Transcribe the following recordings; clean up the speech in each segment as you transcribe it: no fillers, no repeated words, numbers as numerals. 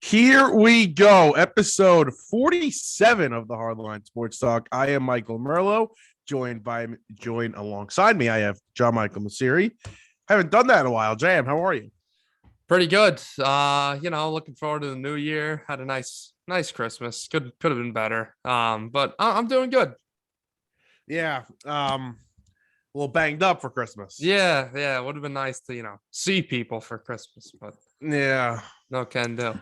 Here we go. Episode 47 of the Hardline Sports Talk. I am Michael Merlo, joined alongside me. I have John Michael Masiri. Haven't done that in a while. Jam, how are you? Pretty good. Looking forward to the new year. Had a nice Christmas. Could have been better. But I'm doing good. Yeah. A little banged up for Christmas. Yeah. It would have been nice to, see people for Christmas, but Yeah. no can do.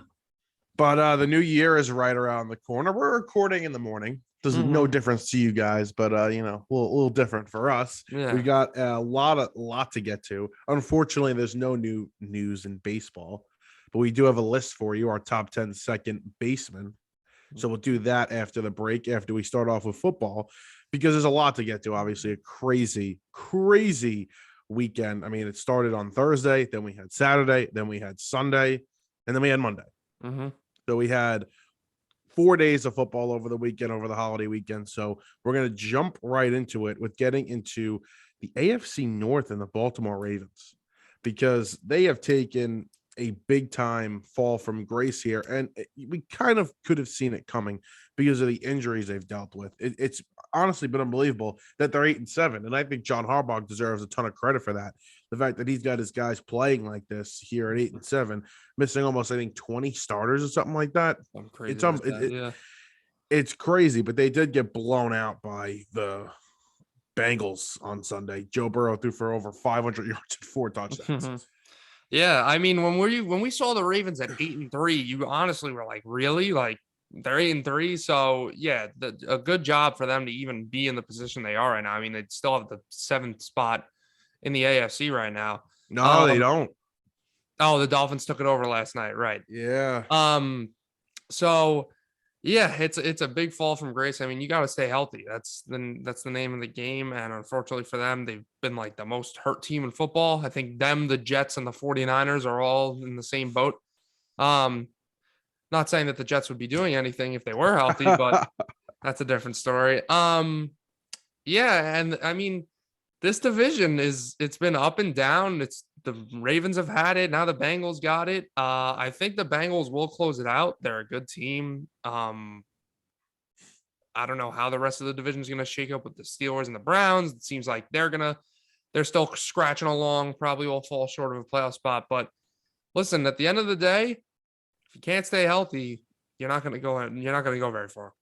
But the new year is right around the corner. We're recording in the morning. There's no difference to you guys, but a little different for us. Yeah. We got a lot to get to. Unfortunately, there's no new news in baseball, but we do have a list for you, our top 10 second basemen. So we'll do that after the break, after we start off with football, because there's a lot to get to. Obviously, a crazy weekend. I mean, it started on Thursday, then we had Saturday, then we had Sunday, and then we had Monday. So we had 4 days of football over the weekend, over the holiday weekend. So we're going to jump right into it with getting into the AFC North and the Baltimore Ravens, because they have taken a big time fall from grace here. And we kind of could have seen it coming because of the injuries they've dealt with. It's honestly been unbelievable that they're 8-7. And I think John Harbaugh deserves a ton of credit for that. The fact that he's got his guys playing like this here at 8-7, missing almost, I think, 20 starters or something like that. It's crazy, but they did get blown out by the Bengals on Sunday. Joe Burrow threw for over 500 yards and 4 touchdowns. Yeah, I mean, when we saw the Ravens at 8-3, you honestly were like, really? Like, they're 8-3. So yeah, a good job for them to even be in the position they are right now. I mean, they still have the 7th spot in the AFC right now. No, they don't. Oh, the Dolphins took it over last night, right? Yeah. So yeah, it's a big fall from grace. I mean, you got to stay healthy. That's the name of the game. And unfortunately for them, they've been like the most hurt team in football. I think the Jets and the 49ers are all in the same boat. Not saying that the Jets would be doing anything if they were healthy, but that's a different story. Yeah, and I mean, this division it's been up and down. It's the Ravens have had it. Now the Bengals got it. I think the Bengals will close it out. They're a good team. I don't know how the rest of the division is going to shake up with the Steelers and the Browns. It seems like they're still scratching along. Probably will fall short of a playoff spot. But listen, at the end of the day, if you can't stay healthy, you're not going to go very far.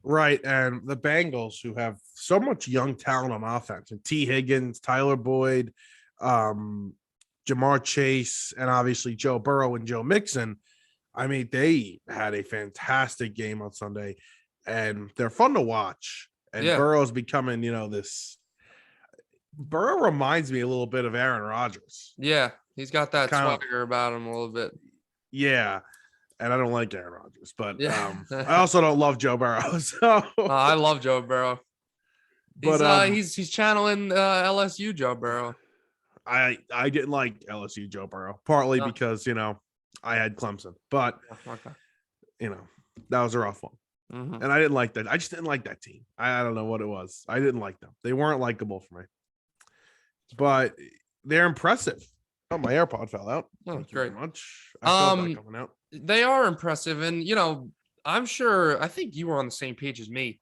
Right. And the Bengals, who have so much young talent on offense, and T. Higgins, Tyler Boyd, Jamar Chase, and obviously Joe Burrow and Joe Mixon. I mean, they had a fantastic game on Sunday, and they're fun to watch. And Burrow's becoming, this. Burrow reminds me a little bit of Aaron Rodgers. Yeah, he's got that swagger about him a little bit. Yeah. And I don't like Aaron Rodgers, but I also don't love Joe Burrow. So I love Joe Burrow. But he's channeling LSU Joe Burrow. I didn't like LSU Joe Burrow, partly because I had Clemson, but that was a rough one, and I didn't like that. I just didn't like that team. I don't know what it was. I didn't like them. They weren't likable for me, but they're impressive. Oh, my AirPod fell out. Thank you very much. I felt that coming out. They are impressive. And, I think you were on the same page as me.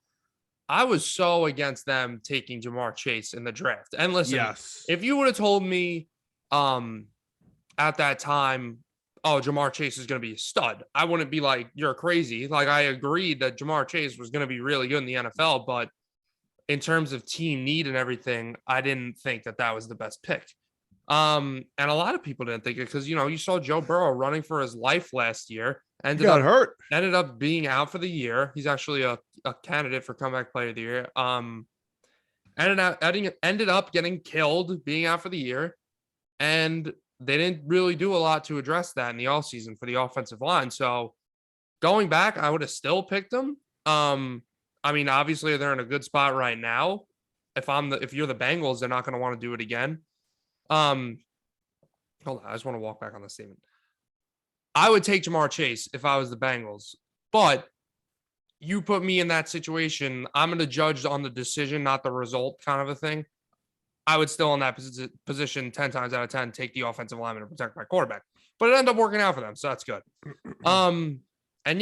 I was so against them taking Jamar Chase in the draft. And listen, if you would have told me at that time, oh, Jamar Chase is going to be a stud, I wouldn't be like, you're crazy. Like, I agreed that Jamar Chase was going to be really good in the NFL. But in terms of team need and everything, I didn't think that was the best pick. And a lot of people didn't think it because, you saw Joe Burrow running for his life last year. Ended up being out for the year. He's actually a candidate for comeback player of the year. Ended up getting killed, being out for the year. And they didn't really do a lot to address that in the offseason for the offensive line. So going back, I would have still picked them. I mean, obviously they're in a good spot right now. If you're the Bengals, they're not going to want to do it again. Hold on. I just want to walk back on the statement. I would take Jamar Chase if I was the Bengals, but you put me in that situation. I'm going to judge on the decision, not the result kind of a thing. I would still in that position 10 times out of 10, take the offensive lineman to protect my quarterback. but it ended up working out for them, so that's good. And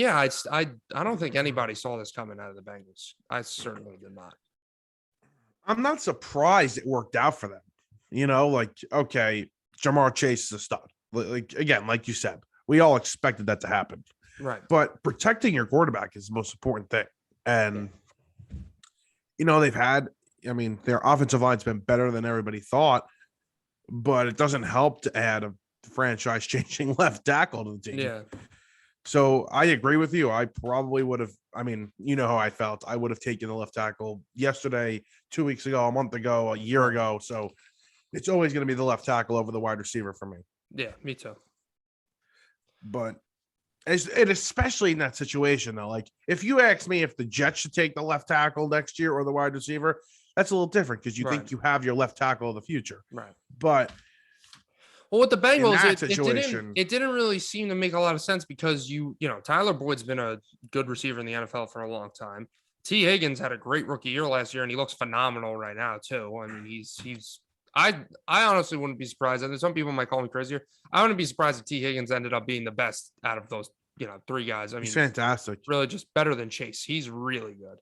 yeah, I don't think anybody saw this coming out of the Bengals. I certainly did not. I'm not surprised it worked out for them. Like, okay, Jamar Chase is a stud. Like again, like you said, we all expected that to happen. Right. But protecting your quarterback is the most important thing. And they've had, their offensive line's been better than everybody thought, but it doesn't help to add a franchise-changing left tackle to the team. Yeah. So I agree with you. I probably would have, how I felt. I would have taken the left tackle yesterday, 2 weeks ago, a month ago, a year ago. So it's always going to be the left tackle over the wide receiver for me. Yeah, me too. But especially in that situation, though, like if you ask me if the Jets should take the left tackle next year or the wide receiver, that's a little different because you think you have your left tackle of the future. Right. But well, with the Bengals, it didn't really seem to make a lot of sense because Tyler Boyd's been a good receiver in the NFL for a long time. T. Higgins had a great rookie year last year, and he looks phenomenal right now too. I mean, I honestly wouldn't be surprised. And some people might call me crazy here. I wouldn't be surprised if T. Higgins ended up being the best out of those, three guys. I mean, he's fantastic. Really, just better than Chase. He's really good.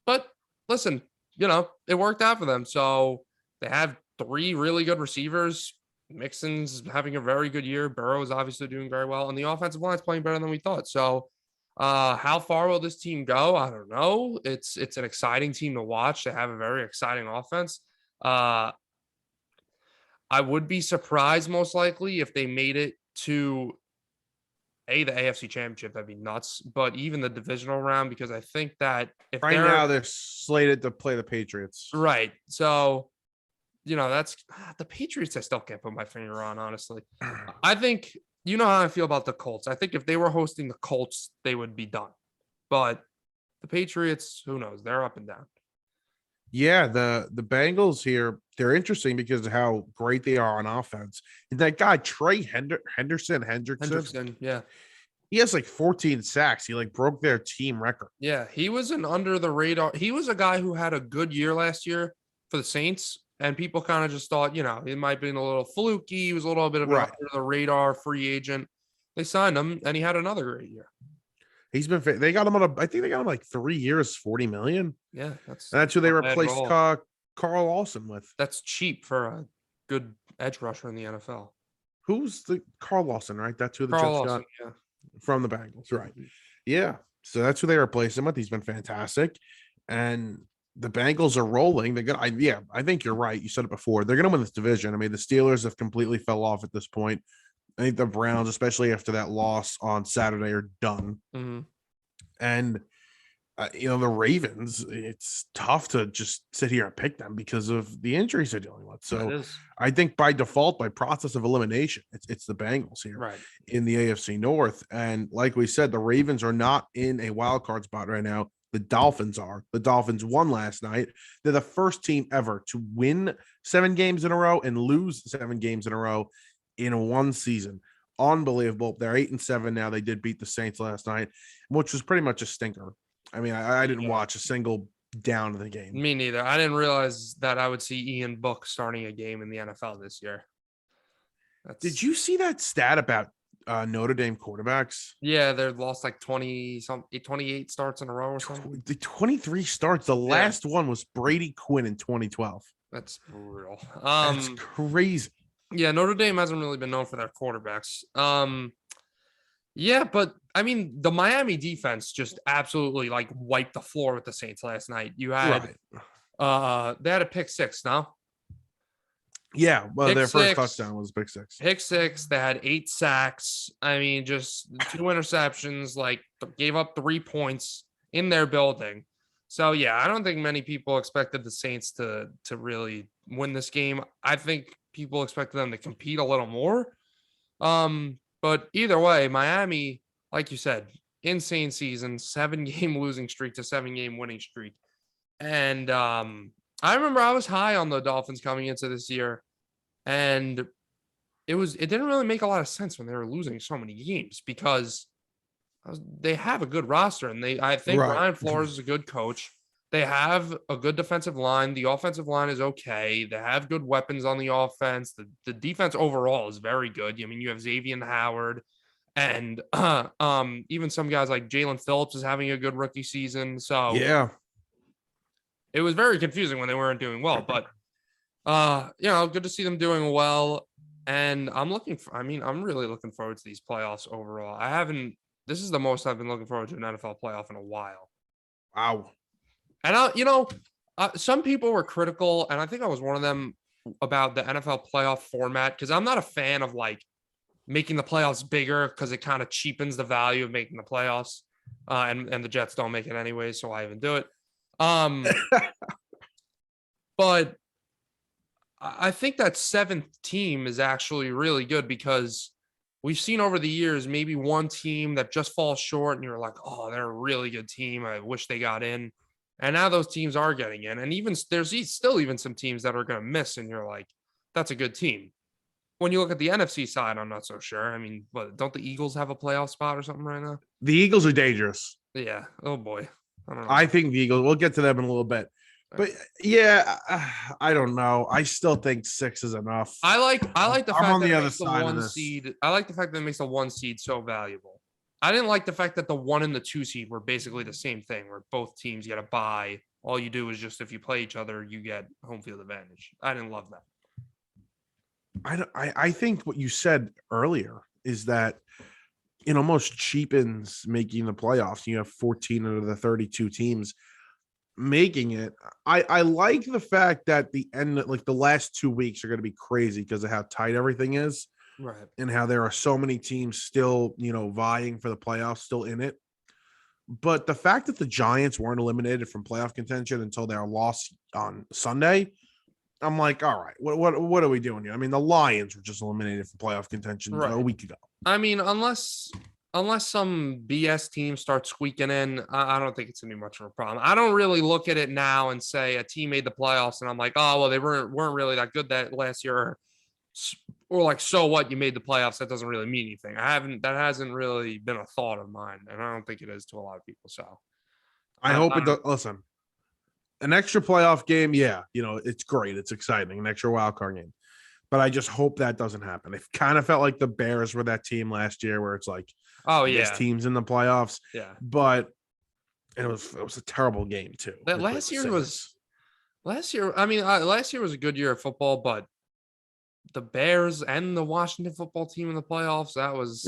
But listen, it worked out for them. So they have three really good receivers. Mixon's having a very good year. Burrow is obviously doing very well, and the offensive line is playing better than we thought. So, how far will this team go? I don't know. It's an exciting team to watch. They have a very exciting offense. I would be surprised most likely if they made it to the AFC Championship. That'd be nuts. But even the divisional round, because I think that if right now they're slated to play the Patriots. Right. So. That's the Patriots. I still can't put my finger on, honestly. I think how I feel about the Colts. I think if they were hosting the Colts, they would be done. But the Patriots, who knows? They're up and down. Yeah, the Bengals here, they're interesting because of how great they are on offense. And that guy, Trey Hendrickson, yeah. He has like 14 sacks. He broke their team record. Yeah, he was an under the radar. He was a guy who had a good year last year for the Saints. And people kind of just thought, it might have been a little fluky. He was a little bit of an under the radar free agent. They signed him, and he had another great year. He's been. They got him on I think they got him like 3 years, $40 million. Yeah, that's who they replaced Carl Lawson with. That's cheap for a good edge rusher in the NFL. Who's the Carl Lawson? Right, that's who the Jets got from the Bengals. Right. Yeah. So that's who they replaced him with. He's been fantastic, and the Bengals are rolling. They're gonna. I think you're right. You said it before. They're gonna win this division. I mean, the Steelers have completely fell off at this point. I think the Browns, especially after that loss on Saturday, are done. Mm-hmm. And the Ravens, it's tough to just sit here and pick them because of the injuries they're dealing with. So I think by default, by process of elimination, it's the Bengals here in the AFC North. And like we said, the Ravens are not in a wild card spot right now. The Dolphins are. The Dolphins won last night. They're the first team ever to win 7 games in a row and lose 7 games in a row in one season. Unbelievable. They're 8-7 now. They did beat the Saints last night, which was pretty much a stinker. I mean, I didn't watch a single down of the game. Me neither. I didn't realize that I would see Ian Book starting a game in the NFL this year. Did you see that stat about Notre Dame quarterbacks? Yeah, they've lost like 28 starts in a row or something. The 23 starts. The last one was Brady Quinn in 2012. That's brutal. That's crazy. Yeah, Notre Dame hasn't really been known for their quarterbacks. Yeah, but I mean, the Miami defense just absolutely wiped the floor with the Saints last night. You had they had a pick six now. Yeah, well, their first touchdown was pick six. Pick six. They had 8 sacks. I mean, just 2 interceptions, gave up 3 points in their building. So, yeah, I don't think many people expected the Saints to really win this game. I think people expected them to compete a little more. But either way, Miami, like you said, insane season, 7-game losing streak to 7-game winning streak. And I remember I was high on the Dolphins coming into this year, and it didn't really make a lot of sense when they were losing so many games because they have a good roster, and I think Brian Flores is a good coach. They have a good defensive line. The offensive line is okay. They have good weapons on the offense. The defense overall is very good. I mean, you have Xavier Howard, and even some guys like Jalen Phillips is having a good rookie season. So yeah, it was very confusing when they weren't doing well, but good to see them doing well. And I'm really looking forward to these playoffs overall. This is the most I've been looking forward to an NFL playoff in a while. Wow. And some people were critical, and I think I was one of them, about the NFL playoff format, because I'm not a fan of like making the playoffs bigger, because it kind of cheapens the value of making the playoffs. And the Jets don't make it anyway, so I even do it. But I think that 7th team is actually really good, because we've seen over the years maybe one team that just falls short and you're like, oh, they're a really good team. I wish they got in. And now those teams are getting in. And even there's still even some teams that are going to miss, and you're like, that's a good team. When you look at the NFC side, I'm not so sure. I mean, but don't the Eagles have a playoff spot or something right now? The Eagles are dangerous. Yeah. Oh boy. I don't know. I think the Eagles, we'll get to them in a little bit. But yeah, I don't know. I still think 6 is enough. I like the fact that it makes the 1 seed. I like the fact that it makes the 1 seed so valuable. I didn't like the fact that the 1 and the 2 seed were basically the same thing, where both teams get a bye. All you do is just, if you play each other, you get home field advantage. I didn't love that. I think what you said earlier is that it almost cheapens making the playoffs. You have 14 out of the 32 teams making it. I like the fact that the end, like the last 2 weeks, are going to be crazy because of how tight everything is, right? And how there are so many teams still, vying for the playoffs, still in it. But the fact that the Giants weren't eliminated from playoff contention until their loss on Sunday, I'm like, all right, what are we doing here? I mean, the Lions were just eliminated from playoff contention a week ago. I mean, unless some BS team starts squeaking in, I don't think it's gonna be much of a problem. I don't really look at it now and say a team made the playoffs and I'm like, oh well, they weren't really that good that last year, or like, so what, you made the playoffs, that doesn't really mean anything. That hasn't really been a thought of mine, and I don't think it is to a lot of people. So I hope it does. Listen, an extra playoff game, yeah, it's great, it's exciting, an extra wild card game. But I just hope that doesn't happen. It kind of felt like the Bears were that team last year where it's like, oh yeah, this team's in the playoffs. Yeah. But it was a terrible game too. Last year was a good year of football, but the Bears and the Washington football team in the playoffs, that was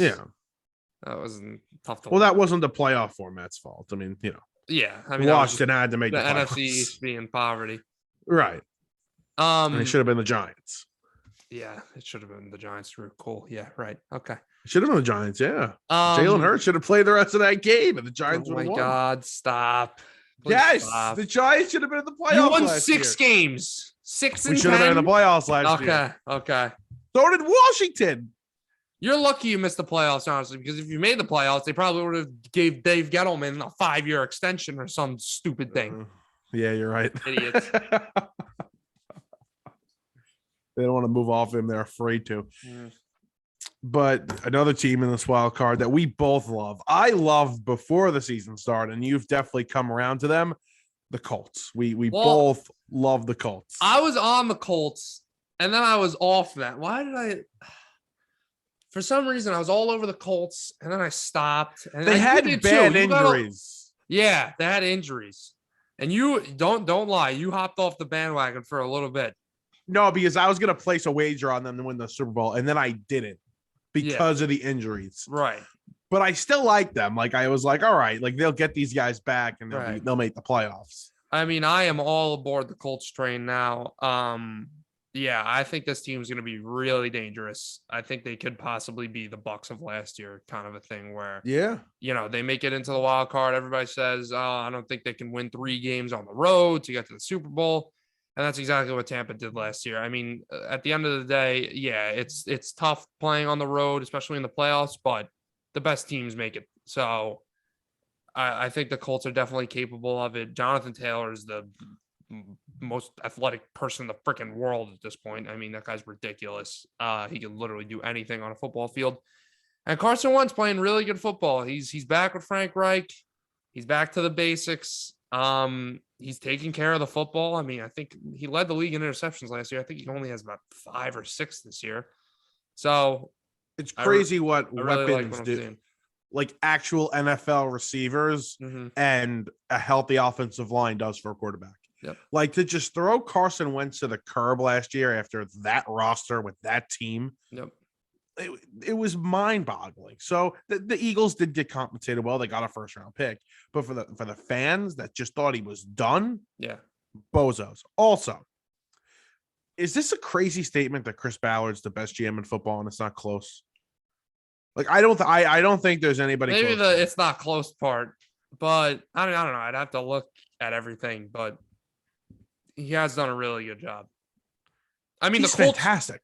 tough to Well, that wasn't the playoff format's fault. I mean, yeah, I mean, Washington had to make the NFC being in poverty. Right. And it should have been the Giants. Yeah, it should have been the Giants. Cool. Yeah, right. Okay. It should have been the Giants, yeah. Jalen Hurts should have played the rest of that game, and the Giants would have won. Oh, my God, stop. Please stop. The Giants should have been in the playoffs. You won 6 games. 6 and 10. We should have been in the playoffs last year. Okay. So did Washington. You're lucky you missed the playoffs, honestly, because if you made the playoffs, they probably would have gave Dave Gettleman a 5-year extension or some stupid thing. Yeah, you're right. Idiots. They don't want to move off him. They're afraid to. But another team in this wild card that we both love. I loved before the season started, and you've definitely come around to them. The Colts. We both love the Colts. I was on the Colts, and then I was off that. Why did I? For some reason, I was all over the Colts, and then I stopped. And they had bad injuries. Yeah, they had injuries. And you don't lie. You hopped off the bandwagon for a little bit. No, because I was going to place a wager on them to win the Super Bowl, and then I didn't because of the injuries. Right. But I still like them. Like, I was like, all right, like they'll get these guys back and they'll make the playoffs. I mean, I am all aboard the Colts train now. Yeah, I think this team's going to be really dangerous. I think they could possibly be the Bucs of last year, kind of a thing where, they make it into the wild card. Everybody says, oh, I don't think they can win 3 games on the road to get to the Super Bowl. And that's exactly what Tampa did last year. I mean, at the end of the day, yeah, it's tough playing on the road, especially in the playoffs, but the best teams make it. So I think the Colts are definitely capable of it. Jonathan Taylor is the most athletic person in the freaking world at this point. I mean, that guy's ridiculous. He can literally do anything on a football field. And Carson Wentz playing really good football. He's back with Frank Reich. He's back to the basics. he's taking care of the football. I mean, I think he led the league in interceptions last year. I think he only has about 5 or 6 this year. So it's crazy what really weapons do. Like actual NFL receivers and a healthy offensive line does for a quarterback. Yep. Like to just throw Carson Wentz to the curb last year after that roster with that team. Yep. It was mind-boggling. So the Eagles did get compensated well. They got a first-round pick, but for the fans that just thought he was done, bozos. Also, is this a crazy statement that Chris Ballard's the best GM in football and it's not close? Like I don't think there's anybody. Maybe it's not close part, but I don't know. I'd have to look at everything, but he has done a really good job. I mean, he's the Colts, fantastic.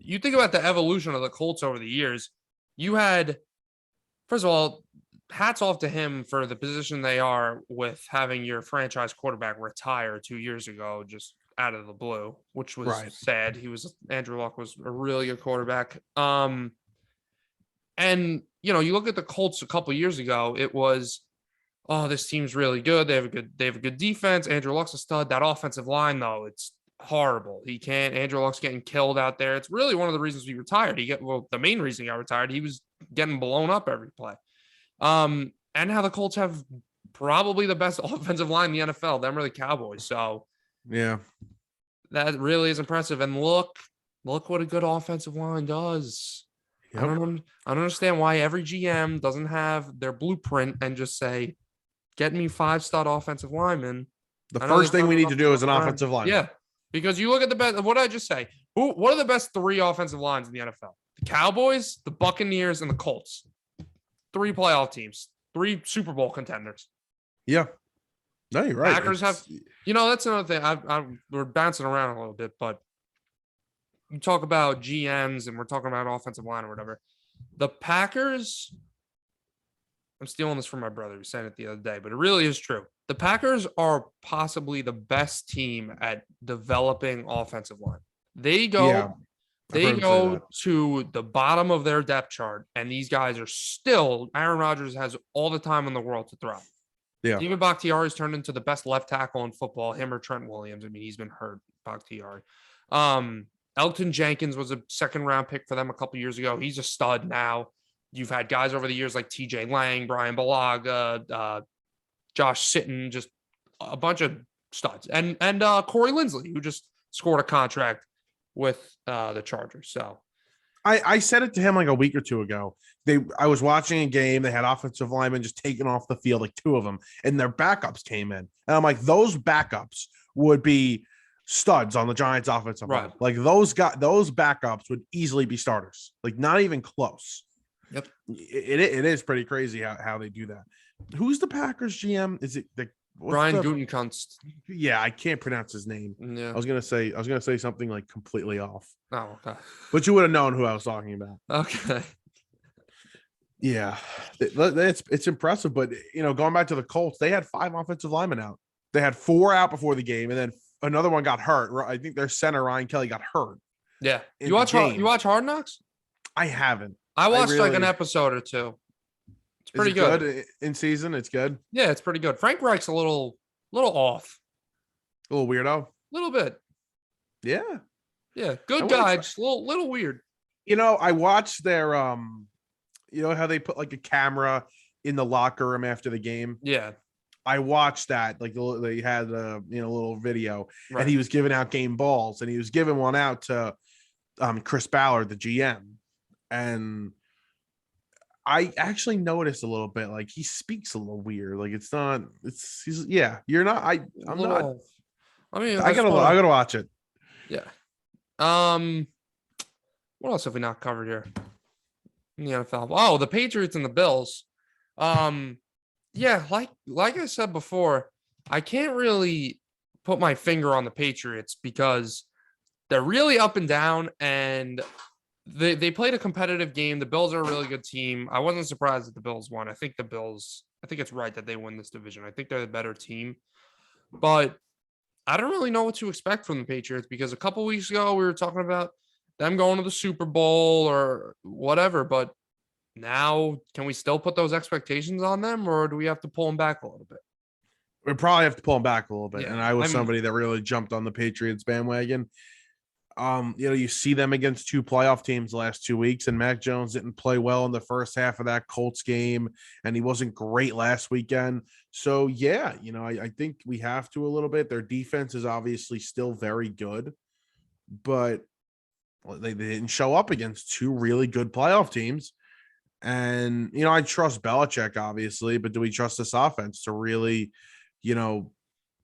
You think about the evolution of the Colts over the years. You had, first of all, hats off to him for the position they are with having your franchise quarterback retire 2 years ago, just out of the blue, which was sad. Andrew Luck was a really good quarterback. And you look at the Colts a couple years ago, it was, oh, this team's really good. They have a good defense. Andrew Luck's a stud. That offensive line, though, it's horrible. Andrew Luck's getting killed out there. It's really one of the reasons he retired. The main reason he got retired, he was getting blown up every play. And now the Colts have probably the best offensive line in the NFL, them or the Cowboys. So yeah, that really is impressive. And look what a good offensive line does. Yep. I don't understand why every GM doesn't have their blueprint and just say, get me 5-star offensive linemen. The first thing we need to do is an offensive line. Yeah. Because you look at the best, what did I just say? What are the best 3 offensive lines in the NFL? The Cowboys, the Buccaneers, and the Colts. 3 playoff teams, 3 Super Bowl contenders. Yeah. No, you're right. Packers have, that's another thing. We're bouncing around a little bit, but you talk about GMs and we're talking about offensive line or whatever. The Packers, I'm stealing this from my brother who said it the other day, but it really is true. The Packers are possibly the best team at developing offensive line. They go to the bottom of their depth chart, and these guys are still, Aaron Rodgers has all the time in the world to throw. Yeah. David Bakhtiari's turned into the best left tackle in football, him or Trent Williams. I mean, he's been hurt, Bakhtiari. Elton Jenkins was a 2nd-round pick for them a couple years ago. He's a stud now. You've had guys over the years like TJ Lang, Brian Balaga, Josh Sitton, just a bunch of studs. And Corey Linsley, who just scored a contract with the Chargers. So I said it to him like a week or 2 ago. I was watching a game. They had offensive linemen just taken off the field, like 2 of them, and their backups came in. And I'm like, those backups would be studs on the Giants offensive line. Like those backups would easily be starters. Like not even close. Yep. It is pretty crazy how they do that. Who's the Packers GM? Is it Brian Gutekunst? Yeah, I can't pronounce his name. Yeah. I was gonna say something like completely off. Oh, okay. But you would have known who I was talking about. Okay. Yeah, it's impressive. But going back to the Colts, they had 5 offensive linemen out. They had 4 out before the game, and then another one got hurt. I think their center Ryan Kelly got hurt. Yeah. You watch Hard Knocks? I haven't. I watched like an episode or 2. It's pretty good. In season. It's good. Yeah, it's pretty good. Frank Reich's a little off. A little weirdo. A little bit. Yeah. Yeah. Good guy. Just a little weird. I watched their how they put like a camera in the locker room after the game. Yeah. I watched that. Like they had a little video, and he was giving out game balls, and he was giving one out to Chris Ballard, the GM, and I actually noticed a little bit like he speaks a little weird. Like you're not. I'm not. I mean, I gotta watch it. Yeah. What else have we not covered here in the NFL? Oh, the Patriots and the Bills. Yeah, like I said before, I can't really put my finger on the Patriots because they're really up and down, and they played a competitive game. The Bills are a really good team. I wasn't surprised that the Bills won. I think it's right that they win this division. I think they're the better team, but I don't really know what to expect from the Patriots because a couple weeks ago we were talking about them going to the Super Bowl or whatever, but now, can we still put those expectations on them, or do we have to pull them back a little bit? We probably have to pull him back a little bit. Yeah, And I was somebody that really jumped on the Patriots bandwagon. You see them against two playoff teams the last 2 weeks, and Mac Jones didn't play well in the first half of that Colts game, and he wasn't great last weekend. So yeah, I think we have to a little bit. Their defense is obviously still very good, but they didn't show up against two really good playoff teams. And I trust Belichick, obviously, but do we trust this offense to really,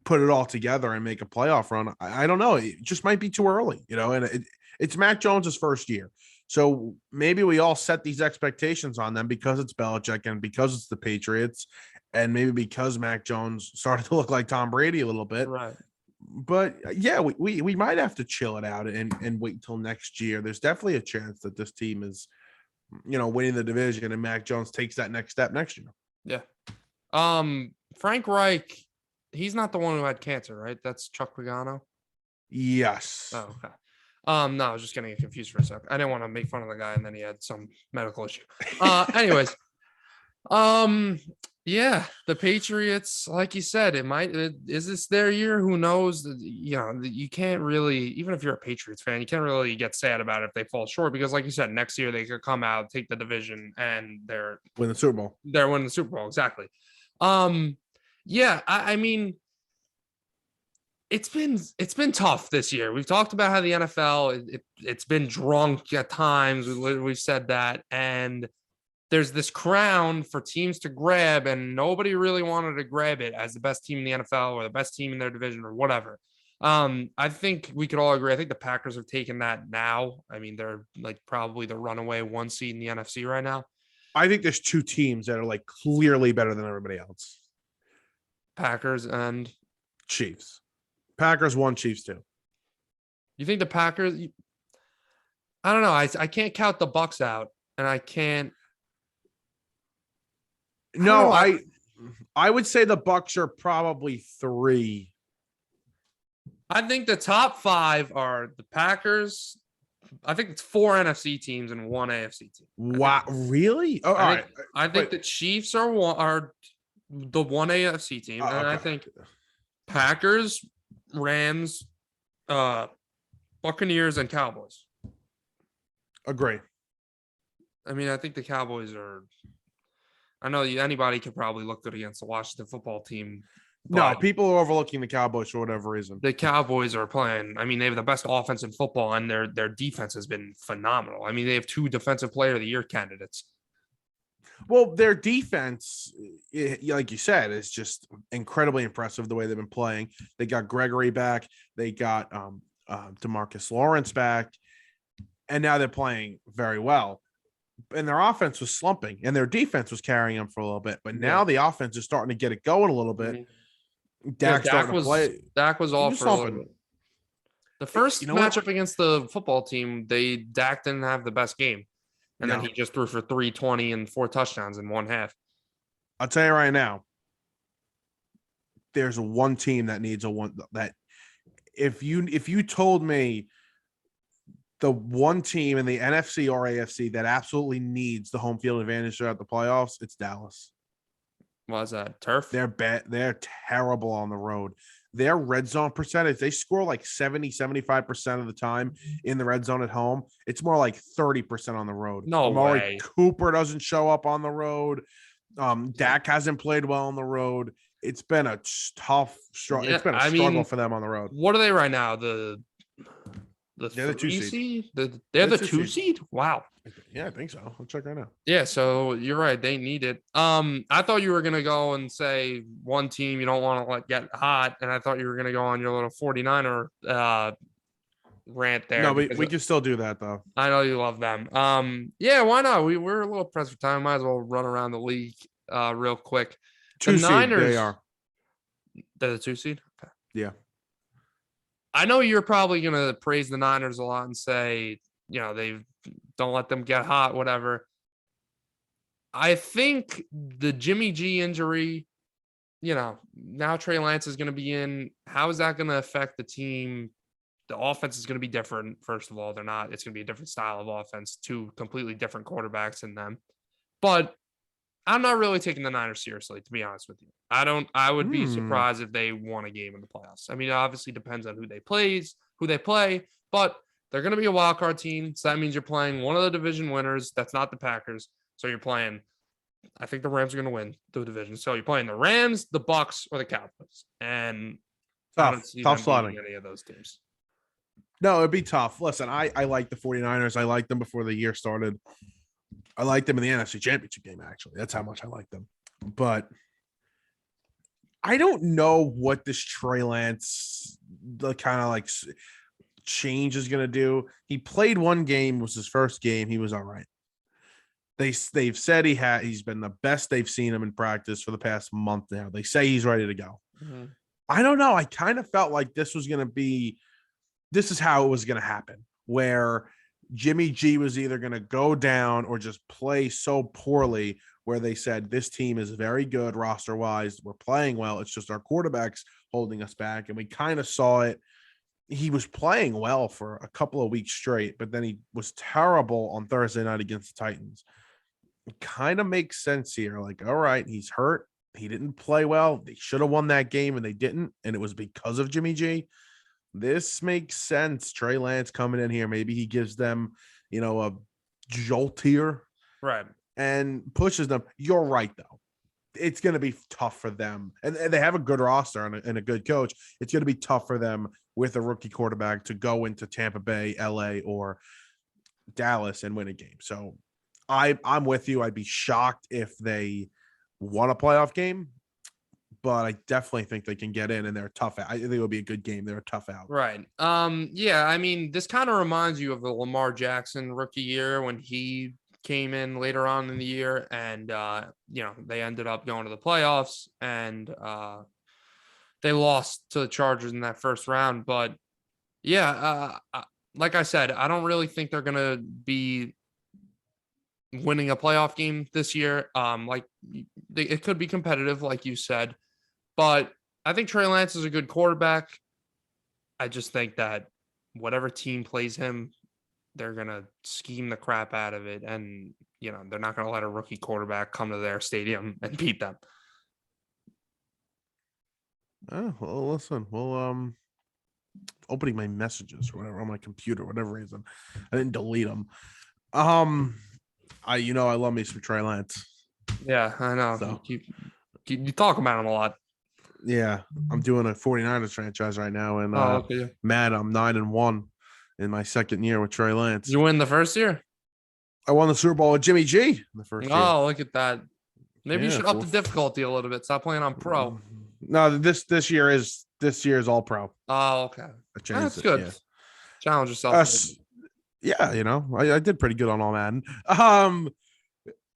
put it all together and make a playoff run? I don't know. It just might be too early, and it's Mac Jones's first year. So maybe we all set these expectations on them because it's Belichick and because it's the Patriots, and maybe because Mac Jones started to look like Tom Brady a little bit. Right. But yeah, we might have to chill it out and wait until next year. There's definitely a chance that this team is, winning the division and Mac Jones takes that next step next year. Yeah. Frank Reich, he's not the one who had cancer, right? That's Chuck Pagano. Yes. Oh, okay. No, I was just getting confused for a sec. I didn't want to make fun of the guy, and then he had some medical issue. Anyways, yeah, the Patriots, like you said, is this their year? Who knows? You can't really, even if you're a Patriots fan, you can't really get sad about it if they fall short, because like you said, next year they could come out, take the division, and they're winning the Super Bowl. They're winning the Super Bowl. Exactly. Yeah, I mean, it's been tough this year. We've talked about how the NFL it's been drunk at times. We've said that, and there's this crown for teams to grab, and nobody really wanted to grab it as the best team in the NFL or the best team in their division or whatever. I think we could all agree. I think the Packers have taken that now. I mean, they're like probably the runaway 1 seed in the NFC right now. I think there's two teams that are like clearly better than everybody else. Packers and Chiefs. Packers 1, Chiefs 2. You think the Packers? I don't know. I can't count the Bucks out, and I can't. No, I would say the Bucks are probably 3. I think the top 5 are the Packers. I think it's 4 NFC teams and 1 AFC team. Wow, really? Oh, all right. I think the Chiefs are the 1 AFC team, and okay. I think Packers, Rams, Buccaneers, and Cowboys. Agree. I mean, I think the Cowboys are. I know anybody could probably look good against the Washington football team. No, people are overlooking the Cowboys for whatever reason. The Cowboys are playing. I mean, they have the best offense in football, and their defense has been phenomenal. I mean, they have 2 Defensive Player of the Year candidates. Well, their defense, like you said, is just incredibly impressive the way they've been playing. They got Gregory back. They got DeMarcus Lawrence back. And now they're playing very well. And their offense was slumping, and their defense was carrying them for a little bit. But now the offense is starting to get it going a little bit. Dak was off for a little bit. The first matchup against the football team, Dak didn't have the best game. And then he just threw for 320 and 4 touchdowns in 1 half. I'll tell you right now, there's one team that needs that if you told me the one team in the NFC or AFC that absolutely needs the home field advantage throughout the playoffs, it's Dallas. Why is that? Turf? They're bad. They're terrible on the road. Their red zone percentage, they score like 75% of the time in the red zone at home. It's more like 30% on the road. No way. Cooper doesn't show up on the road. Dak hasn't played well on the road. It's been a tough struggle. It's been a struggle for them on the road. What are they right now? They're the 2 seed. They're the 2 seed. Wow. Yeah, I think so. I'll check right now. Yeah, so you're right. They need it. I thought you were gonna go and say one team you don't want to get hot, and I thought you were gonna go on your little 49er rant there. No, we can still do that though. I know you love them. Yeah, why not? We're a little pressed for time. Might as well run around the league real quick. 2 seed, Niners, they are. They're the 2 seed? Okay. Yeah. I know you're probably gonna praise the Niners a lot and say, they don't let them get hot, whatever. I think the Jimmy G injury, now Trey Lance is going to be in. How is that going to affect the team? The offense is going to be different. First of all, it's going to be a different style of offense, 2 completely different quarterbacks in them. But I'm not really taking the Niners seriously, to be honest with you. I would be Hmm. surprised if they won a game in the playoffs. I mean, it obviously depends on who they play, but they're going to be a wild card team. So that means you're playing one of the division winners. That's not the Packers. So you're playing, I think the Rams are going to win the division. So you're playing the Rams, the Bucks, or the Cowboys. And I don't see Tough them beating slotting. any of those teams. No, it'd be tough. Listen, I like the 49ers. I liked them before the year started. I liked them in the NFC Championship game, actually. That's how much I like them. But I don't know what this Trey Lance the kind of like change is going to do. He played one game, was his first game. He was all right. They've said he's been the best they've seen him in practice for the past month now. They say he's ready to go. Mm-hmm. I don't know. I kind of felt like this is how it was going to happen, where Jimmy G was either going to go down or just play so poorly where they said, this team is very good roster wise. We're playing well. It's just our quarterback's holding us back. And we kind of saw it. He was playing well for a couple of weeks straight, but then he was terrible on Thursday night against the Titans. It kind of makes sense here. Like, all right, he's hurt. He didn't play well. They should have won that game and they didn't. And it was because of Jimmy G. This makes sense. Trey Lance coming in here. Maybe he gives them, a jolt here. Right. And pushes them. You're right, though. It's going to be tough for them. And they have a good roster and a good coach. It's going to be tough for them with a rookie quarterback to go into Tampa Bay, LA, or Dallas and win a game. So I'm with you. I'd be shocked if they won a playoff game. But I definitely think they can get in and they're tough. I think it'll be a good game. They're a tough out. Right. Yeah, I mean, this kind of reminds you of the Lamar Jackson rookie year when he came in later on in the year and they ended up going to the playoffs and they lost to the Chargers in that first round. But yeah, like I said, I don't really think they're gonna be winning a playoff game this year. It could be competitive, like you said. But I think Trey Lance is a good quarterback. I just think that whatever team plays him, they're going to scheme the crap out of it. And, they're not going to let a rookie quarterback come to their stadium and beat them. Oh, well, listen. Well, opening my messages or whatever on my computer, whatever reason. I didn't delete them. I love me some Trey Lance. Yeah, I know. So. You talk about him a lot. Yeah, I'm doing a 49ers franchise right now, and okay. Matt, I'm 9-1 in my second year with Trey Lance. You win the first year? I won the Super Bowl with Jimmy G in the first year. Oh, look at that. Maybe you should up the difficulty a little bit. Stop playing on pro. No, this year is all pro. Oh, okay. That's good. Yeah. Challenge yourself. Yeah, I did pretty good on all Madden. All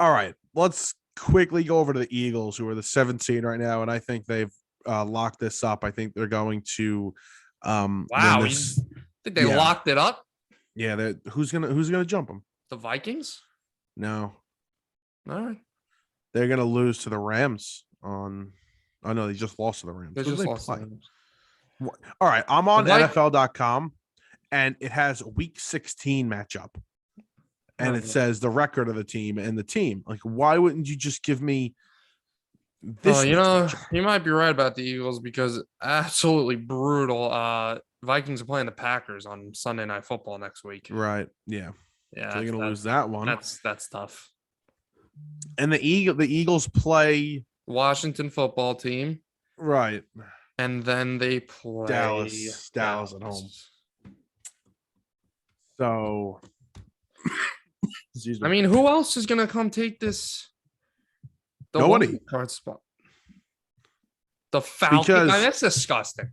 right, let's quickly go over to the Eagles, who are the 7th seed right now, and I think they've locked this up. I think they're going to wow. You think they locked it up? Yeah, who's gonna jump them? The Vikings? No. All right. They're gonna lose to the Rams on. Oh no, they just lost to the Rams. They just lost to the Rams. All right, I'm on NFL.com, and it has Week 16 matchup, and it says the record of the team and the team. Like, why wouldn't you just give me this? You might be right about the Eagles because absolutely brutal. Vikings are playing the Packers on Sunday Night Football next week. Right. Yeah. Yeah. So they're gonna lose that one. That's tough. And the Eagles play Washington football team. Right. And then they play Dallas at home. So I mean, who else is gonna come take this? Nobody. Card spot. The Falcons. That's disgusting.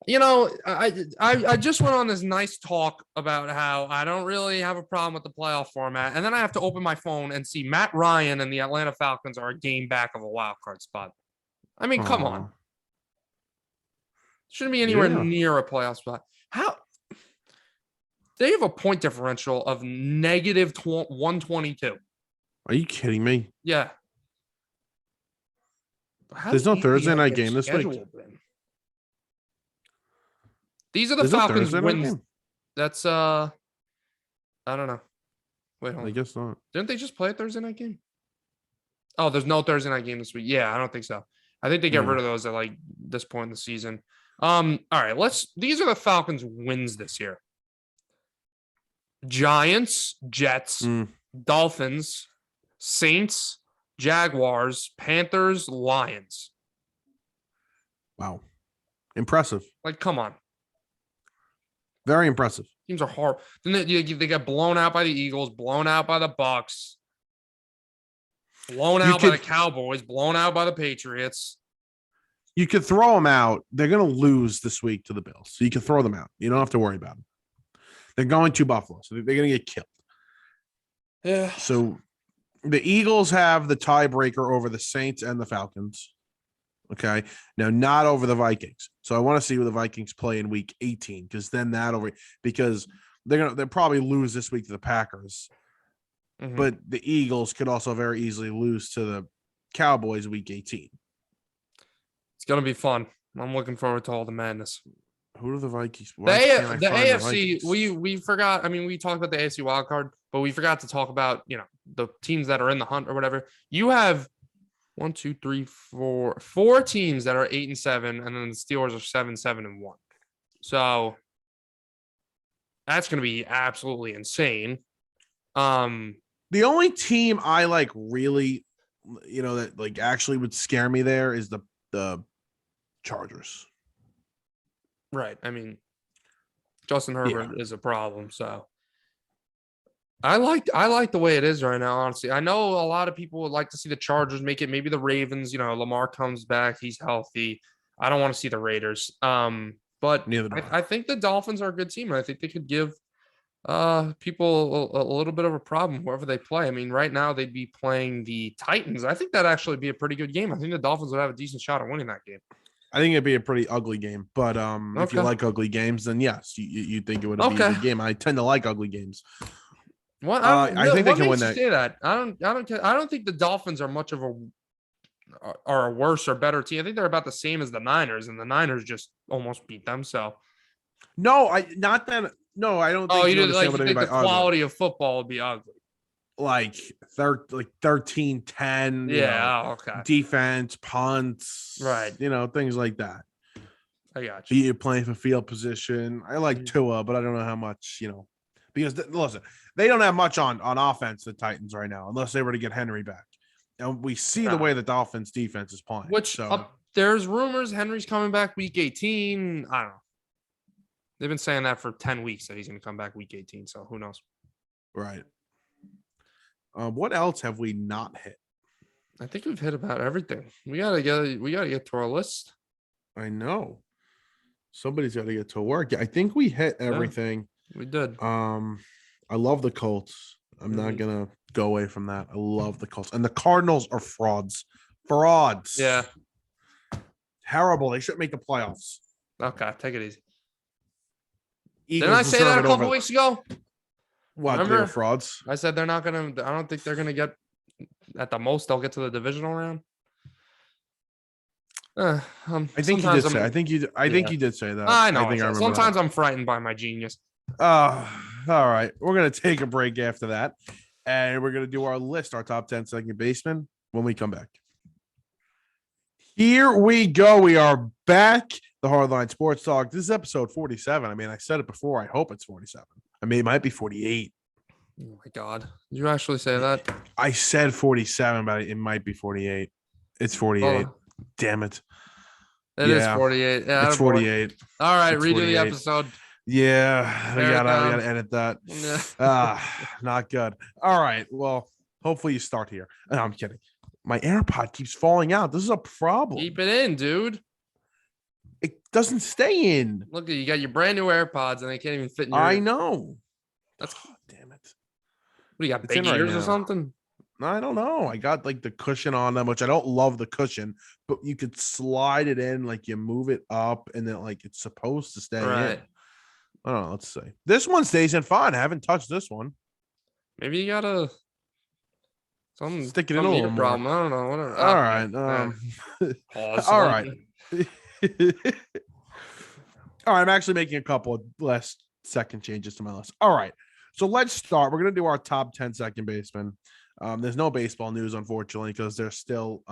I just went on this nice talk about how I don't really have a problem with the playoff format, and then I have to open my phone and see Matt Ryan and the Atlanta Falcons are a game back of a wild card spot. I mean, come on. Shouldn't be anywhere near a playoff spot. How? They have a point differential of negative 122. Are you kidding me? Yeah. There's no Thursday night game this week. These are the Falcons wins. That's I don't know. Wait, hold on. I guess not. Didn't they just play a Thursday night game? Oh, there's no Thursday night game this week. Yeah, I don't think so. I think they get rid of those at like this point in the season. All right, these are the Falcons' wins this year. Giants, Jets, Dolphins, Saints, Jaguars, Panthers, Lions. Wow. Impressive. Like, come on. Very impressive. Teams are hard. Then they get blown out by the Eagles, blown out by the Bucks, blown out by the Cowboys, blown out by the Patriots. You could throw them out. They're going to lose this week to the Bills. So you can throw them out. You don't have to worry about them. They're going to Buffalo, so they're going to get killed. Yeah. So the Eagles have the tiebreaker over the Saints and the Falcons. Okay. Now, not over the Vikings. So I want to see who the Vikings play in week 18, because then because they'll probably lose this week to the Packers. Mm-hmm. But the Eagles could also very easily lose to the Cowboys week 18. It's going to be fun. I'm looking forward to all the madness. Who are the Vikings? The AFC, we forgot. I mean, we talked about the AFC wild card, but we forgot to talk about, the teams that are in the hunt or whatever. You have 4 teams that are 8-7, and then the Steelers are 7-1. So that's going to be absolutely insane. The only team I really, that actually would scare me there is the Chargers. Right. I mean, Justin Herbert is a problem. So I like the way it is right now, honestly. I know a lot of people would like to see the Chargers make it. Maybe the Ravens, Lamar comes back. He's healthy. I don't want to see the Raiders. But I think the Dolphins are a good team. And I think they could give people a little bit of a problem wherever they play. I mean, right now they'd be playing the Titans. I think that'd actually be a pretty good game. I think the Dolphins would have a decent shot at winning that game. I think it'd be a pretty ugly game, but if you like ugly games, then yes, you think it would be a good game. I tend to like ugly games. What I think they can win that. Say that. I don't think the Dolphins are much of a worse or better team. I think they're about the same as the Niners, and the Niners just almost beat them. So I don't think. Oh, you think the quality of football would be ugly? Like 13-10. Yeah. Okay. Defense, punts, right? Things like that. I got you. You're playing for field position. I like Tua, but I don't know how much. Because listen, they don't have much on offense. The Titans right now, unless they were to get Henry back. And we see the way the Dolphins defense is playing. There's rumors Henry's coming back week 18. I don't know. They've been saying that for 10 weeks that he's going to come back week 18. So who knows? Right. What else have we not hit? I think we've hit about everything. We gotta get to our list. I know. Somebody's got to get to work. I think we hit everything. Yeah, we did. I love the Colts. I'm not gonna go away from that. I love the Colts. And the Cardinals are frauds. Frauds. Yeah. Terrible. They shouldn't make the playoffs. Okay, take it easy. Eagles Didn't I say that a couple weeks ago? What? Remember? They're frauds. I said they're not gonna. I don't think they're gonna get. At the most, they'll get to the divisional round. I think you did say. I think you did say that. I know. I remember sometimes I'm frightened by my genius. All right. We're gonna take a break after that, and we're gonna do our list, our top 10 second baseman when we come back. Here we go. We are back. The Hardline Sports Talk. This is episode 47. I mean, I said it before. I hope it's 47. I mean, it might be 48. Oh my God. Did you actually say that? I said 47, but it might be 48. It's 48. Oh. Damn it. It is 48. Yeah, it's 48. All right. Redo 48. The episode. Yeah. We gotta edit that. Yeah. Not good. All right. Well, hopefully you start here. No, I'm kidding. My AirPod keeps falling out. This is a problem. Keep it in, dude. It doesn't stay in. Look, you got your brand new AirPods and they can't even fit in your I know. That's damn it. What do you got? Big ears or something? I don't know. I got like the cushion on them, which I don't love the cushion, but you could slide it in, like you move it up, and then like it's supposed to stay in. I don't know. Let's see. This one stays in fine. I haven't touched this one. Maybe you gotta stick it in a little more. Problem. I don't know. Whatever. All right. All right. All right. I'm actually making a couple of less second changes to my list. All right. So let's start. We're going to do our top 10 second baseman. There's no baseball news, unfortunately, because they're still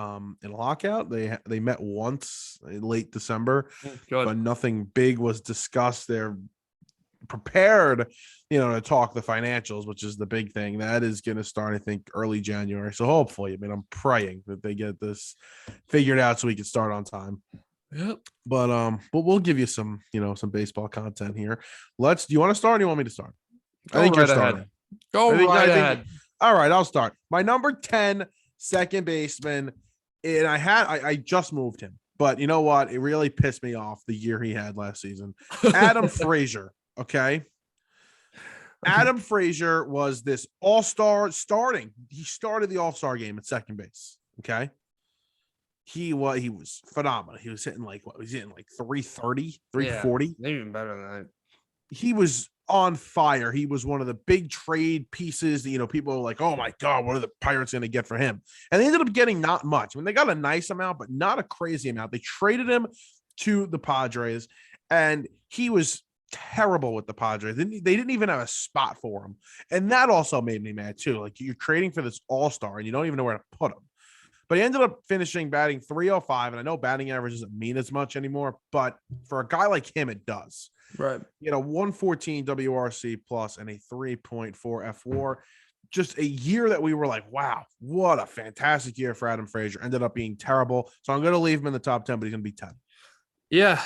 in lockout. They met once in late December, but nothing big was discussed. They're prepared, to talk the financials, which is the big thing. That is going to start, I think, early January. So hopefully, I'm praying that they get this figured out so we can start on time. Yep. But we'll give you some, some baseball content here. Do you want to start or do you want me to start? I think you're starting. Go right ahead. All right, I'll start. My number 10 second baseman, and I just moved him. But you know what? It really pissed me off the year he had last season. Adam Frazier, okay? Adam Frazier was this all-star starting. He started the all-star game at second base, okay? He was phenomenal. He was hitting like 330, 340. Yeah, maybe even better than that. He was on fire. He was one of the big trade pieces that, people are like, oh my God, what are the Pirates going to get for him? And they ended up getting not much. They got a nice amount, but not a crazy amount. They traded him to the Padres, and he was terrible with the Padres. They didn't even have a spot for him. And that also made me mad too. Like, you're trading for this all-star and you don't even know where to put him. But he ended up finishing batting 305. And I know batting average doesn't mean as much anymore, but for a guy like him, it does. Right. 114 WRC plus and a 3.4 FWAR. Just a year that we were like, wow, what a fantastic year for Adam Frazier. Ended up being terrible. So I'm going to leave him in the top 10, but he's going to be 10. Yeah.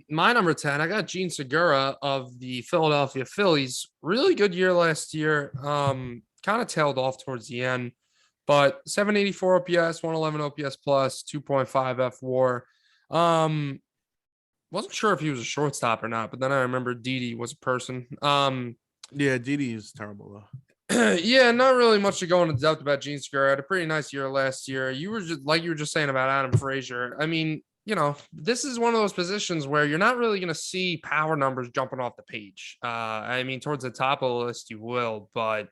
My number 10, I got Gene Segura of the Philadelphia Phillies. Really good year last year. Kind of tailed off towards the end, but 784 OPS, 111 OPS plus, 2.5 FWAR. Wasn't sure if he was a shortstop or not, but then I remember Didi was a person. Yeah, Didi is terrible though. Yeah, not really much to go into depth about Gene Segura. Had a pretty nice year last year. You were just saying about Adam Frazier. I mean, this is one of those positions where you're not really going to see power numbers jumping off the page. Towards the top of the list, you will, but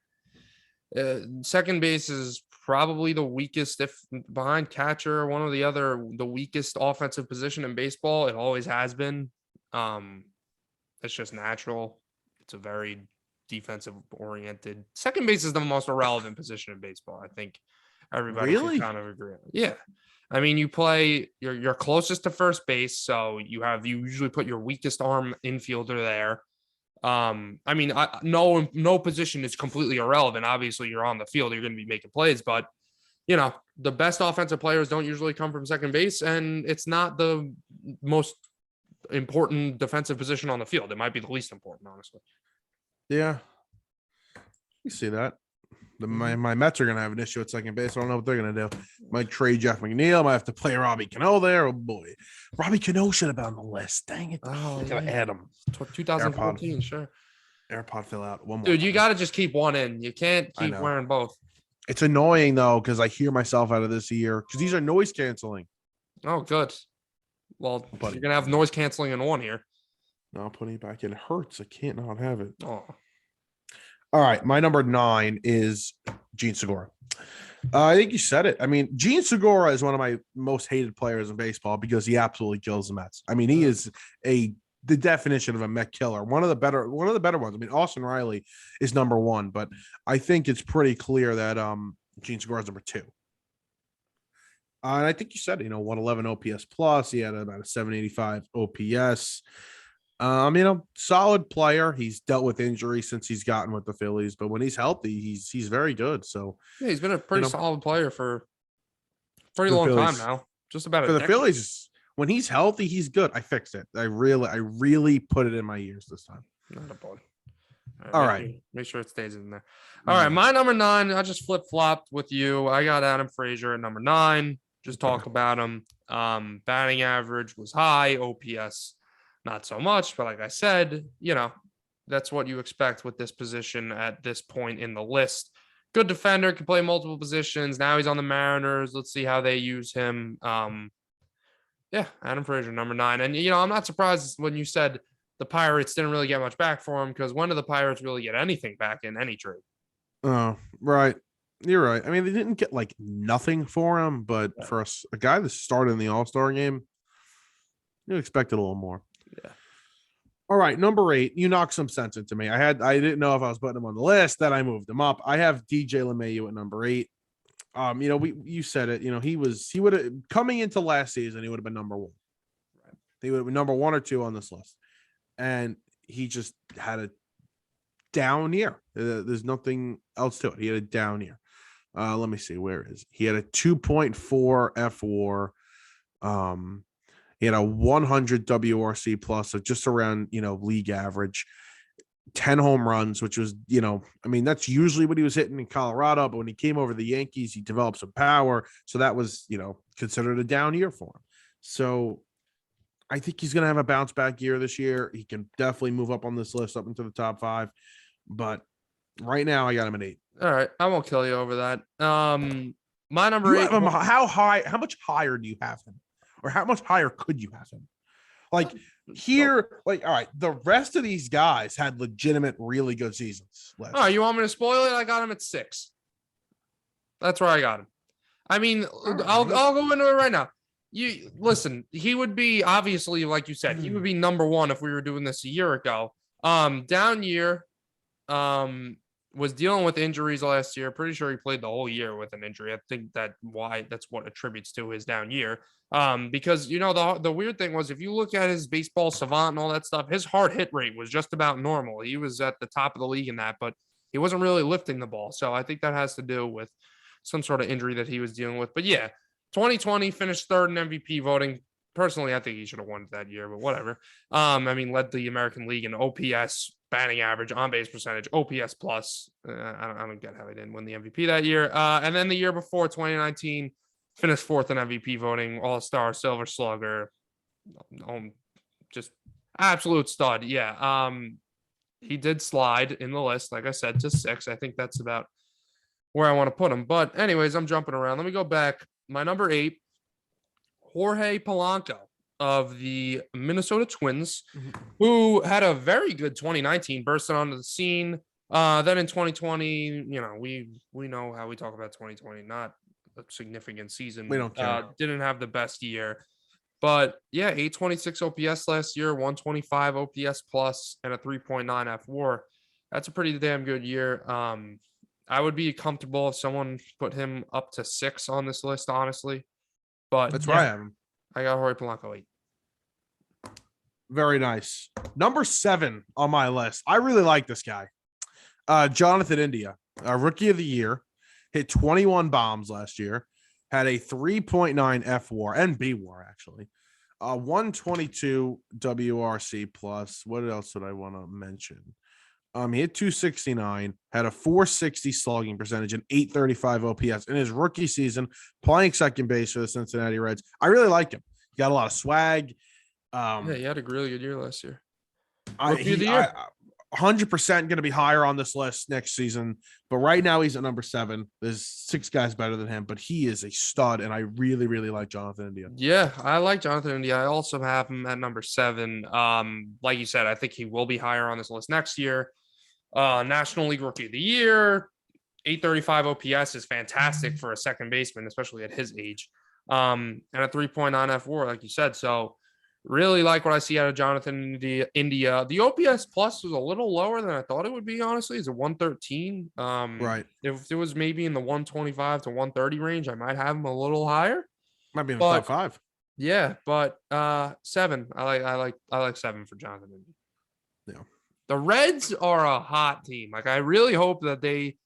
second base is probably the weakest, if behind catcher, one or the other, the weakest offensive position in baseball. It always has been. It's just natural. It's a very defensive oriented. Second base is the most irrelevant position in baseball. I think everybody can kind of agree. Yeah. You play, you're closest to first base, so you usually put your weakest arm infielder there. No position is completely irrelevant. Obviously, you're on the field, you're going to be making plays, but the best offensive players don't usually come from second base, and it's not the most important defensive position on the field. It might be the least important, honestly. Yeah, you see that. My Mets are going to have an issue at second base. I don't know what they're going to do. Might trade Jeff McNeil. Might have to play Robbie Cano there. Oh, boy. Robbie Cano should have been on the list. Dang it. Oh, got to add him. 2014, sure. AirPod fill out. One more. Dude, you got to just keep one in. You can't keep wearing both. It's annoying, though, because I hear myself out of this year because these are noise canceling. Oh, good. Well, you're going to have noise canceling in one here. No, putting it back in. It hurts. I can't not have it. Oh. All right, my number 9 is Gene Segura. I think you said it. Gene Segura is one of my most hated players in baseball because he absolutely kills the Mets. He is the definition of a Met killer. One of the better ones. Austin Riley is number 1, but I think it's pretty clear that Gene Segura is number 2. And I think you said, 111 OPS plus. He had about a 785 OPS. Solid player. He's dealt with injury since he's gotten with the Phillies, but when he's healthy, he's very good. So yeah, he's been a pretty solid player for a pretty long time now. Just about for the Phillies. When he's healthy, he's good. I fixed it. I really put it in my ears this time. Not a bug. All right. Make sure it stays in there. All right. My number 9, I just flip-flopped with you. I got Adam Frazier at number 9. Just talk about him. Batting average was high. OPS, not so much. But like I said, that's what you expect with this position at this point in the list. Good defender, can play multiple positions. Now he's on the Mariners. Let's see how they use him. Yeah, Adam Frazier, number 9. And, I'm not surprised when you said the Pirates didn't really get much back for him, because when do the Pirates really get anything back in any trade? Oh, right. You're right. They didn't get nothing for him, but for a guy that started in the All-Star game, you expected a little more. Yeah. All right, number 8. You knocked some sense into me. I didn't know if I was putting him on the list. Then I moved him up. I have DJ LeMahieu at number 8. You said it. He would have coming into last season. He would have been number 1. He would have been number 1 or 2 on this list, and he just had a down year. There's nothing else to it. He had a down year. Let me see. Where is he? He had a 2.4 FWAR. He had a 100 WRC plus, so just around league average. 10 home runs, which was that's usually what he was hitting in Colorado. But when he came over the Yankees, he developed some power, so that was considered a down year for him. So I think he's going to have a bounce back year this year. He can definitely move up on this list up into the top 5. But right now, I got him at 8. All right, I won't kill you over that. My number 8. How much higher do you have him, or how much higher could you have him? Like here, all right, the rest of these guys had legitimate, really good seasons. Oh, you want me to spoil it? I got him at 6. That's where I got him. I mean, I'll go into it right now. You listen, he would be obviously, like you said, he would be number 1 if we were doing this a year ago. Down year, was dealing with injuries last year. Pretty sure he played the whole year with an injury. I think that's what attributes to his down year. Because the weird thing was, if you look at his baseball savant and all that stuff, his hard hit rate was just about normal. He was at the top of the league in that, but he wasn't really lifting the ball. So I think that has to do with some sort of injury that he was dealing with. But yeah, 2020 finished 3rd in MVP voting. Personally, I think he should have won that year, but whatever. Led the American League in OPS, batting average, on base percentage, OPS plus. I don't get how he didn't win the MVP that year. And then the year before, 2019, finished 4th in MVP voting, All-Star, Silver Slugger, just absolute stud. Yeah. He did slide in the list, like I said, to 6. I think that's about where I want to put him. But anyways, I'm jumping around. Let me go back. My number 8. Jorge Polanco of the Minnesota Twins, who had a very good 2019, bursting onto the scene. Then in 2020, we know how we talk about 2020, not a significant season. We don't care. Didn't have the best year. But yeah, 826 OPS last year, 125 OPS plus, and a 3.9 FWAR. That's a pretty damn good year. I would be comfortable if someone put him up to 6 on this list, honestly. But that's where I have him. I got Jorge Polanco 8. Very nice. Number 7 on my list. I really like this guy. Jonathan India, rookie of the year, hit 21 bombs last year, had a 3.9 FWAR and BWAR actually. 122 WRC plus. What else did I want to mention? He hit 269, had a 460 slugging percentage, and 835 OPS in his rookie season, playing second base for the Cincinnati Reds. I really like him. He got a lot of swag. He had a really good year last year. Rookie of the year. 100% going to be higher on this list next season, but right now he's at number 7. There's 6 guys better than him, but he is a stud, and I really, really like Jonathan India. Yeah, I like Jonathan India. I also have him at number 7. Like you said, I think he will be higher on this list next year. National League Rookie of the Year, 835 OPS is fantastic for a second baseman, especially at his age. And a 3.9 FWAR, like you said. So really like what I see out of Jonathan India. The OPS plus was a little lower than I thought it would be, honestly. It's a 113. Right. If it was maybe in the 125 to 130 range, I might have him a little higher. Might be in the top 5. Yeah, but 7. I like 7 for Jonathan India. Yeah. The Reds are a hot team. Like, I really hope that they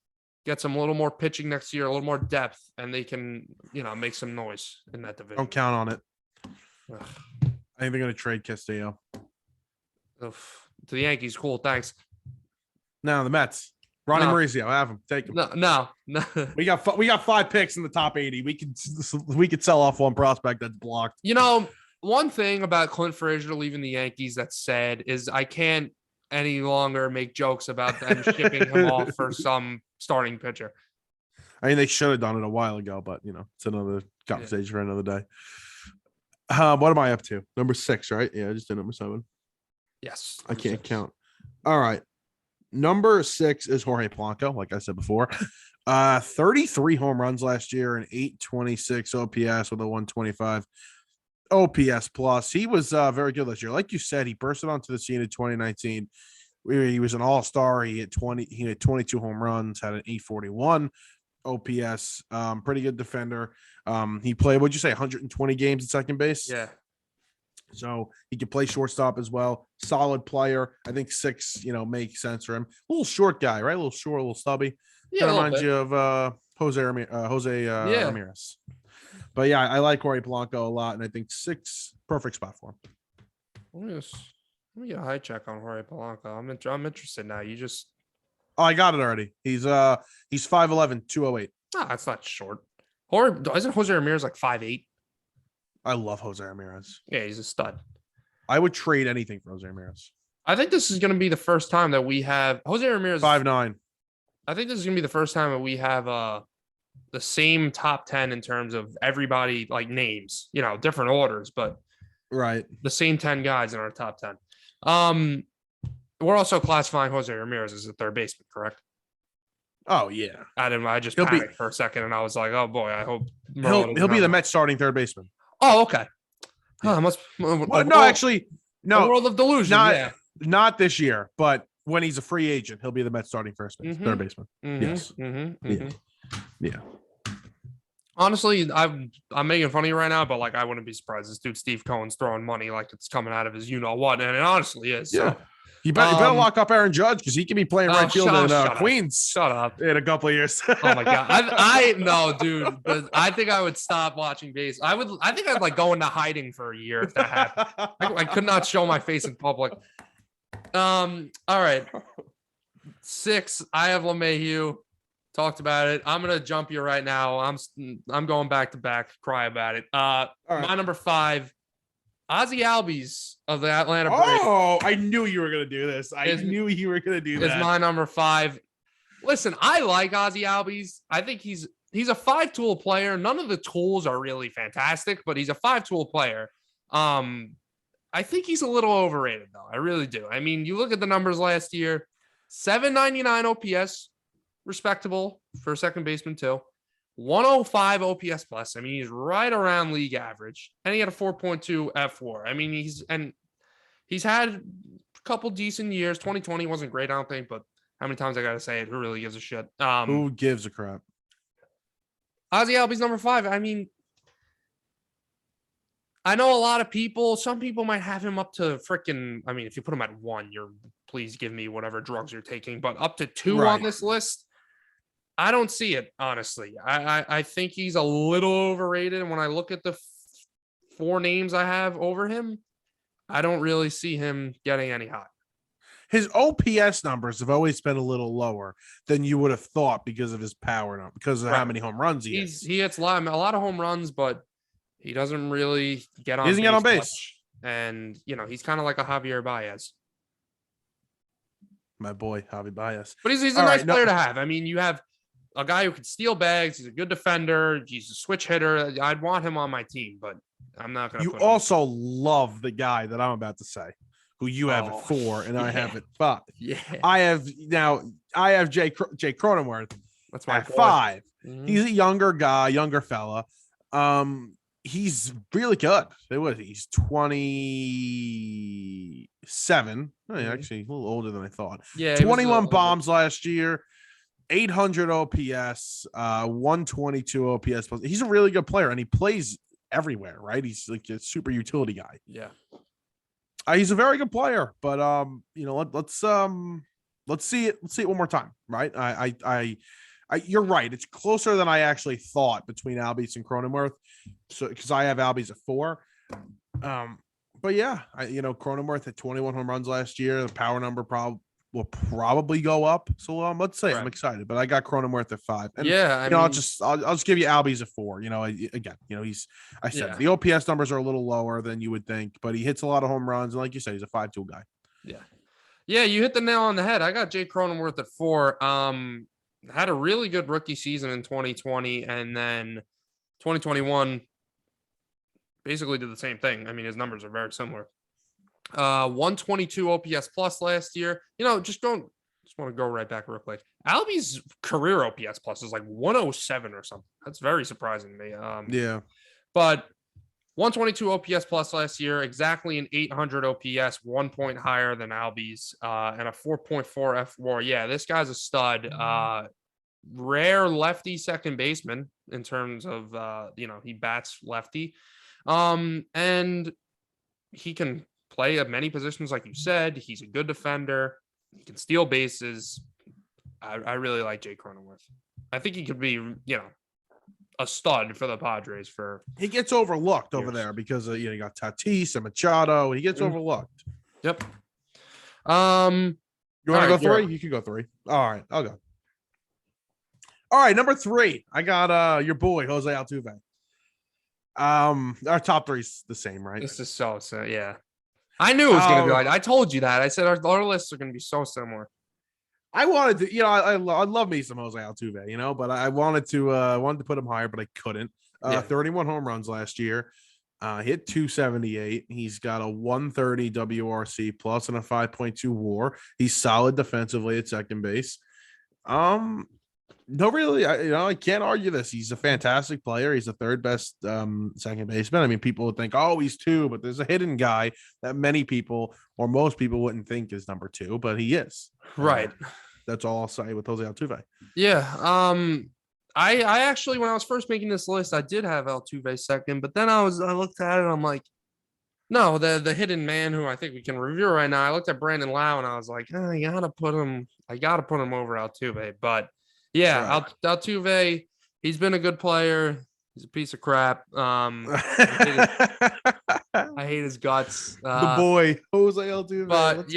get some little more pitching next year, a little more depth, and they can, make some noise in that division. Don't count on it. Ugh. I think they're going to trade Castillo. Oof. To the Yankees. Cool. Thanks. No, the Mets. Ronnie Mauricio. Have him. Take him. No. We got 5 picks in the top 80. We could sell off one prospect that's blocked. One thing about Clint Frazier leaving the Yankees that's sad is I can't any longer make jokes about them shipping him off for some starting pitcher. I mean, they should have done it a while ago, but it's another conversation for another day. What am I up to? Number 6, right? Yeah, I just did number 7. Yes. I can't count. All right. Number 6 is Jorge Polanco, like I said before. 33 home runs last year and 826 OPS with a 125. OPS plus. He was very good last year. Like you said, he bursted onto the scene in 2019. He was an all-star. He had 22 home runs, had an 841 OPS. Pretty good defender. He played, what'd you say, 120 games at second base? Yeah. So he can play shortstop as well. Solid player. I think 6, makes sense for him. A little short guy, right? A little short, a little stubby. Yeah, Kind of reminds you of Jose Ramirez. But yeah, I like Jorge Polanco a lot, and I think 6, perfect spot for him. Let me get a high check on Jorge Polanco. I'm interested now. You just I got it already. He's 5'11", 208. that's not short. Isn't Jose Ramirez like 5'8"? I love Jose Ramirez. Yeah, he's a stud. I would trade anything for Jose Ramirez. I think this is going to be the first time that we have Jose Ramirez 5'9". I think this is going to be the first time that we have the same top 10 in terms of everybody, like names, different orders, but right, the same 10 guys in our top 10. We're also classifying Jose Ramirez as a third baseman, correct? Oh yeah. I just panicked for a second, and I was like, oh boy, I hope he'll be the Mets starting third baseman. Oh, okay. Yeah. No, actually, no. A world of delusion. Not this year, but when he's a free agent, he'll be the Mets starting third baseman. Mm-hmm. Yes. Yeah. Honestly, I'm making fun of you right now, but like I wouldn't be surprised. This dude Steve Cohen's throwing money like it's coming out of his what, and it honestly is. Yeah. So. You better lock up Aaron Judge because he can be playing right field in Queens. Shut up. In a couple of years. Oh my god. I no, dude. But I think I would stop watching base. I think I'd like go into hiding for a year if that happened. I could not show my face in public. All right. 6. I have LeMahieu. Talked about it. I'm gonna jump you right now. I'm going back to back. Cry about it. Right. My number 5. Ozzie Albies of the Atlanta Braves. Oh, I knew you were going to do this. I knew you were going to do that. Is my number 5. Listen, I like Ozzie Albies. I think he's a 5-tool player. None of the tools are really fantastic, but he's a 5-tool player. I think he's a little overrated, though. I really do. I mean, you look at the numbers last year, 799 OPS, respectable for a second baseman, too. 105 OPS plus. I mean, he's right around league average, and he had a 4.2 F4. I mean, he's had a couple decent years. 2020 wasn't great, I don't think, but how many times I gotta say it? Who really gives a shit? Who gives a crap? Ozzie Albies number 5. I mean, I know a lot of people. Some people might have him up to freaking. I mean, if you put him at 1, please give me whatever drugs you're taking, but up to 2 on this list. I don't see it, honestly. I think he's a little overrated. And when I look at the 4 names I have over him, I don't really see him getting any higher. His OPS numbers have always been a little lower than you would have thought because of his power, because of how many home runs he hits. He hits a lot of home runs, but he doesn't really get on base. He doesn't get on base. And, he's kind of like a Javier Baez. My boy, Javi Baez. But he's a nice player to have. I mean, you have a guy who can steal bags. He's a good defender. He's a switch hitter. I'd want him on my team, but I'm not going to. You also love the guy that I'm about to say, who you have at 4 and I have at 5. Yeah. I have Jay Cronenworth. That's my at 5. Mm-hmm. He's a younger guy, younger fella. He's really good. He's 27. Actually, a little older than I thought. Yeah. 21 bombs last year. 800 OPS, 122 OPS plus. He's a really good player, and he plays everywhere, right? He's like a super utility guy. Yeah. He's a very good player, but let's see it. Let's see it one more time, right? You're right. It's closer than I actually thought between Albies and Cronenworth. So because I have Albies at 4. But yeah, Cronenworth had 21 home runs last year. The power number will probably go up. So let's say I'm excited, but I got Cronenworth at 5. And I'll just give you Albies at 4. Again, the OPS numbers are a little lower than you would think, but he hits a lot of home runs, and like you said, he's a 5-tool guy. Yeah, you hit the nail on the head. I got Jay Cronenworth at 4. Had a really good rookie season in 2020, and then 2021 basically did the same thing. I mean, his numbers are very similar. 122 OPS plus last year. Just want to go right back real quick. Albie's career OPS plus is like 107 or something. That's very surprising to me. Yeah. But 122 OPS plus last year, exactly an 800 OPS, 1 point higher than Albies, and a 4.4 F WAR. Yeah, this guy's a stud. Rare lefty second baseman in terms of he bats lefty. And he can play at many positions, like you said. He's a good defender. He can steal bases. I really like Jake Cronenworth. I think he could be, a stud for the Padres. He gets overlooked over there because you got Tatis and Machado. He gets overlooked. Yep. You want to go 3? You can go 3. All right, I'll go. All right, number 3. I got your boy Jose Altuve. Our top 3's the same, right? This is so yeah. I knew it was gonna be like I told you that. I said our lists are gonna be so similar. I wanted to, I love me some Jose Altuve, but I wanted to put him higher, but I couldn't. 31 home runs last year. Hit 278. He's got a 130 WRC plus and a 5.2 WAR. He's solid defensively at second base. No, really, I can't argue this. He's a fantastic player. He's the third best second baseman. I mean, people would think, oh, he's 2, but there's a hidden guy that many people or most people wouldn't think is number 2, but he is. Right. That's all I'll say with Jose Altuve. Yeah. I actually, when I was first making this list, I did have Altuve second, but then I looked at it and I'm like, no, the hidden man who I think we can review right now. I looked at Brandon Lau and I was like, I gotta put him over Altuve, but. Yeah, right. Altuve, he's been a good player. He's a piece of crap. I hate his guts. The boy, Jose Altuve. But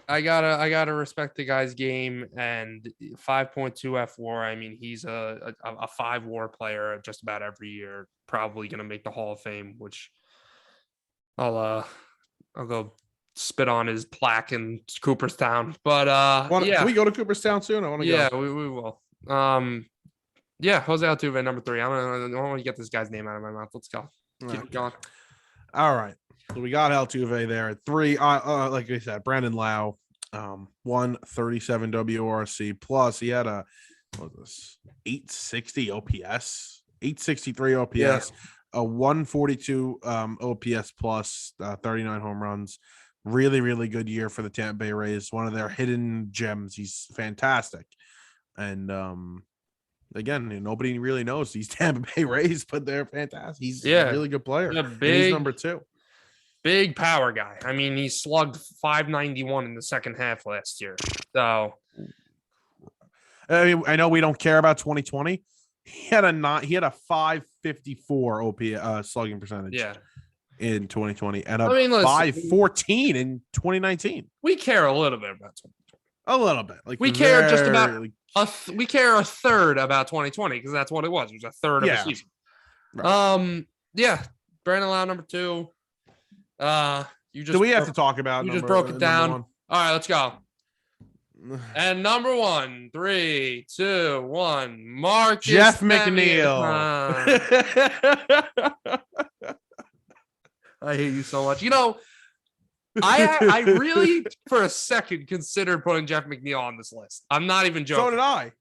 I gotta respect the guy's game, and 5.2 F WAR. I mean, he's a 5 WAR player just about every year. Probably gonna make the Hall of Fame, which I'll go spit on his plaque in Cooperstown, but can we go to Cooperstown soon? I want to go. Yeah, we will. Jose Altuve, number 3. I don't want to get this guy's name out of my mouth. Let's go. Keep going. All right, so we got Altuve there at 3. Like I said, Brandon Lau, 137 WRC plus. He had a 860 OPS, 863 OPS, a 142 OPS plus, 39 home runs. Really, really good year for the Tampa Bay Rays. One of their hidden gems. He's fantastic. And again, nobody really knows these Tampa Bay Rays, but they're fantastic. He's a really good player. He's number 2. Big power guy. I mean, he slugged 591 in the second half last year. So I mean, I know we don't care about 2020. He had a 554 OP slugging percentage. Yeah. In 2020 and a 514 in 2019. We care a little bit about 2020. A little bit. Like we care just about we care a third about 2020 because that's what it was. It was a third of the season. Right. Brandon Lau, number 2. Do we have to talk about? You just broke it down. All right, let's go. And number 1, 3, 2, 1. Marcus Jeff McNeil. I hate you so much. I really, for a second, considered putting Jeff McNeil on this list. I'm not even joking.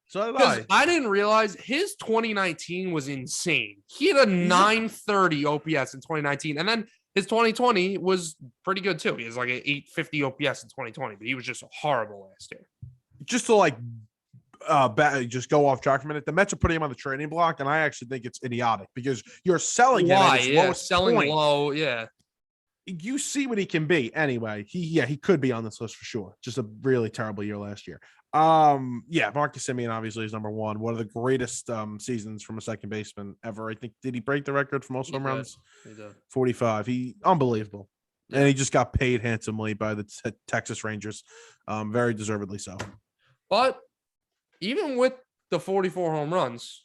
So did I. I didn't realize his 2019 was insane. He had a 930 OPS in 2019, and then his 2020 was pretty good too. He has like an 850 OPS in 2020, but he was just horrible last year. Just to just go off track for a minute. The Mets are putting him on the trading block, and I actually think it's idiotic because you're selling him at his lowest selling point. Low, yeah. You see what he can be. Anyway, he could be on this list for sure. Just a really terrible year last year. Marcus Semien obviously is number 1. One of the greatest seasons from a second baseman ever. I think, did he break the record for most home runs? He did. 45. He unbelievable. Yeah. And he just got paid handsomely by the Texas Rangers. Very deservedly so. But even with the 44 home runs,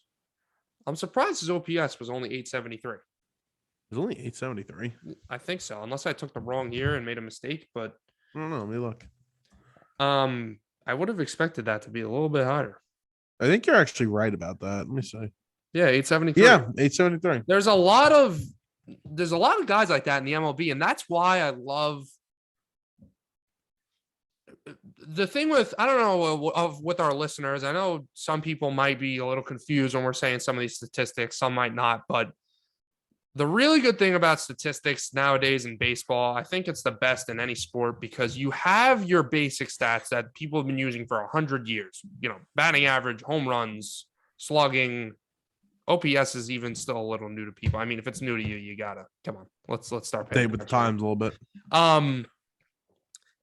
I'm surprised his OPS was only 873. It was only 873. I think so, unless I took the wrong year and made a mistake. But I don't know. Let me look. I would have expected that to be a little bit higher. I think you're actually right about that. Let me see. Yeah, 873. Yeah, 873. There's a lot of guys like that in the MLB, and that's why I love the thing with, I don't know, with our listeners. I know some people might be a little confused when we're saying some of these statistics, some might not, but The really good thing about statistics nowadays in baseball, I think it's the best in any sport because you have your basic stats that people have been using for 100 years. Batting average, home runs, slugging. OPS is even still a little new to people. I mean, if it's new to you, you gotta come on. Let's start paying stay with the times a little bit. And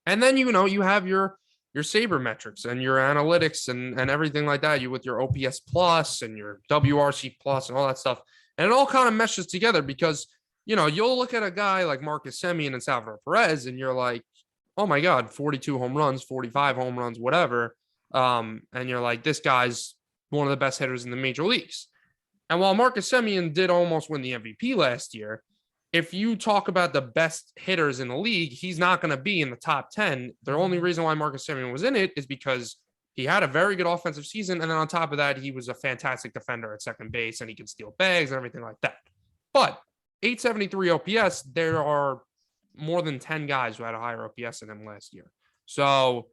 then you have your saber metrics and your analytics and everything like that. You with your OPS plus and your WRC plus and all that stuff. And it all kind of meshes together because, you'll look at a guy like Marcus Semien and Salvador Perez, and you're like, oh my God, 42 home runs, 45 home runs, whatever. And you're like, this guy's one of the best hitters in the major leagues. And while Marcus Semien did almost win the MVP last year, if you talk about the best hitters in the league, he's not going to be in the top 10. The only reason why Marcus Semien was in it is because he had a very good offensive season. And then on top of that, he was a fantastic defender at second base and he could steal bags and everything like that. But 873 OPS, there are more than 10 guys who had a higher OPS than him last year. So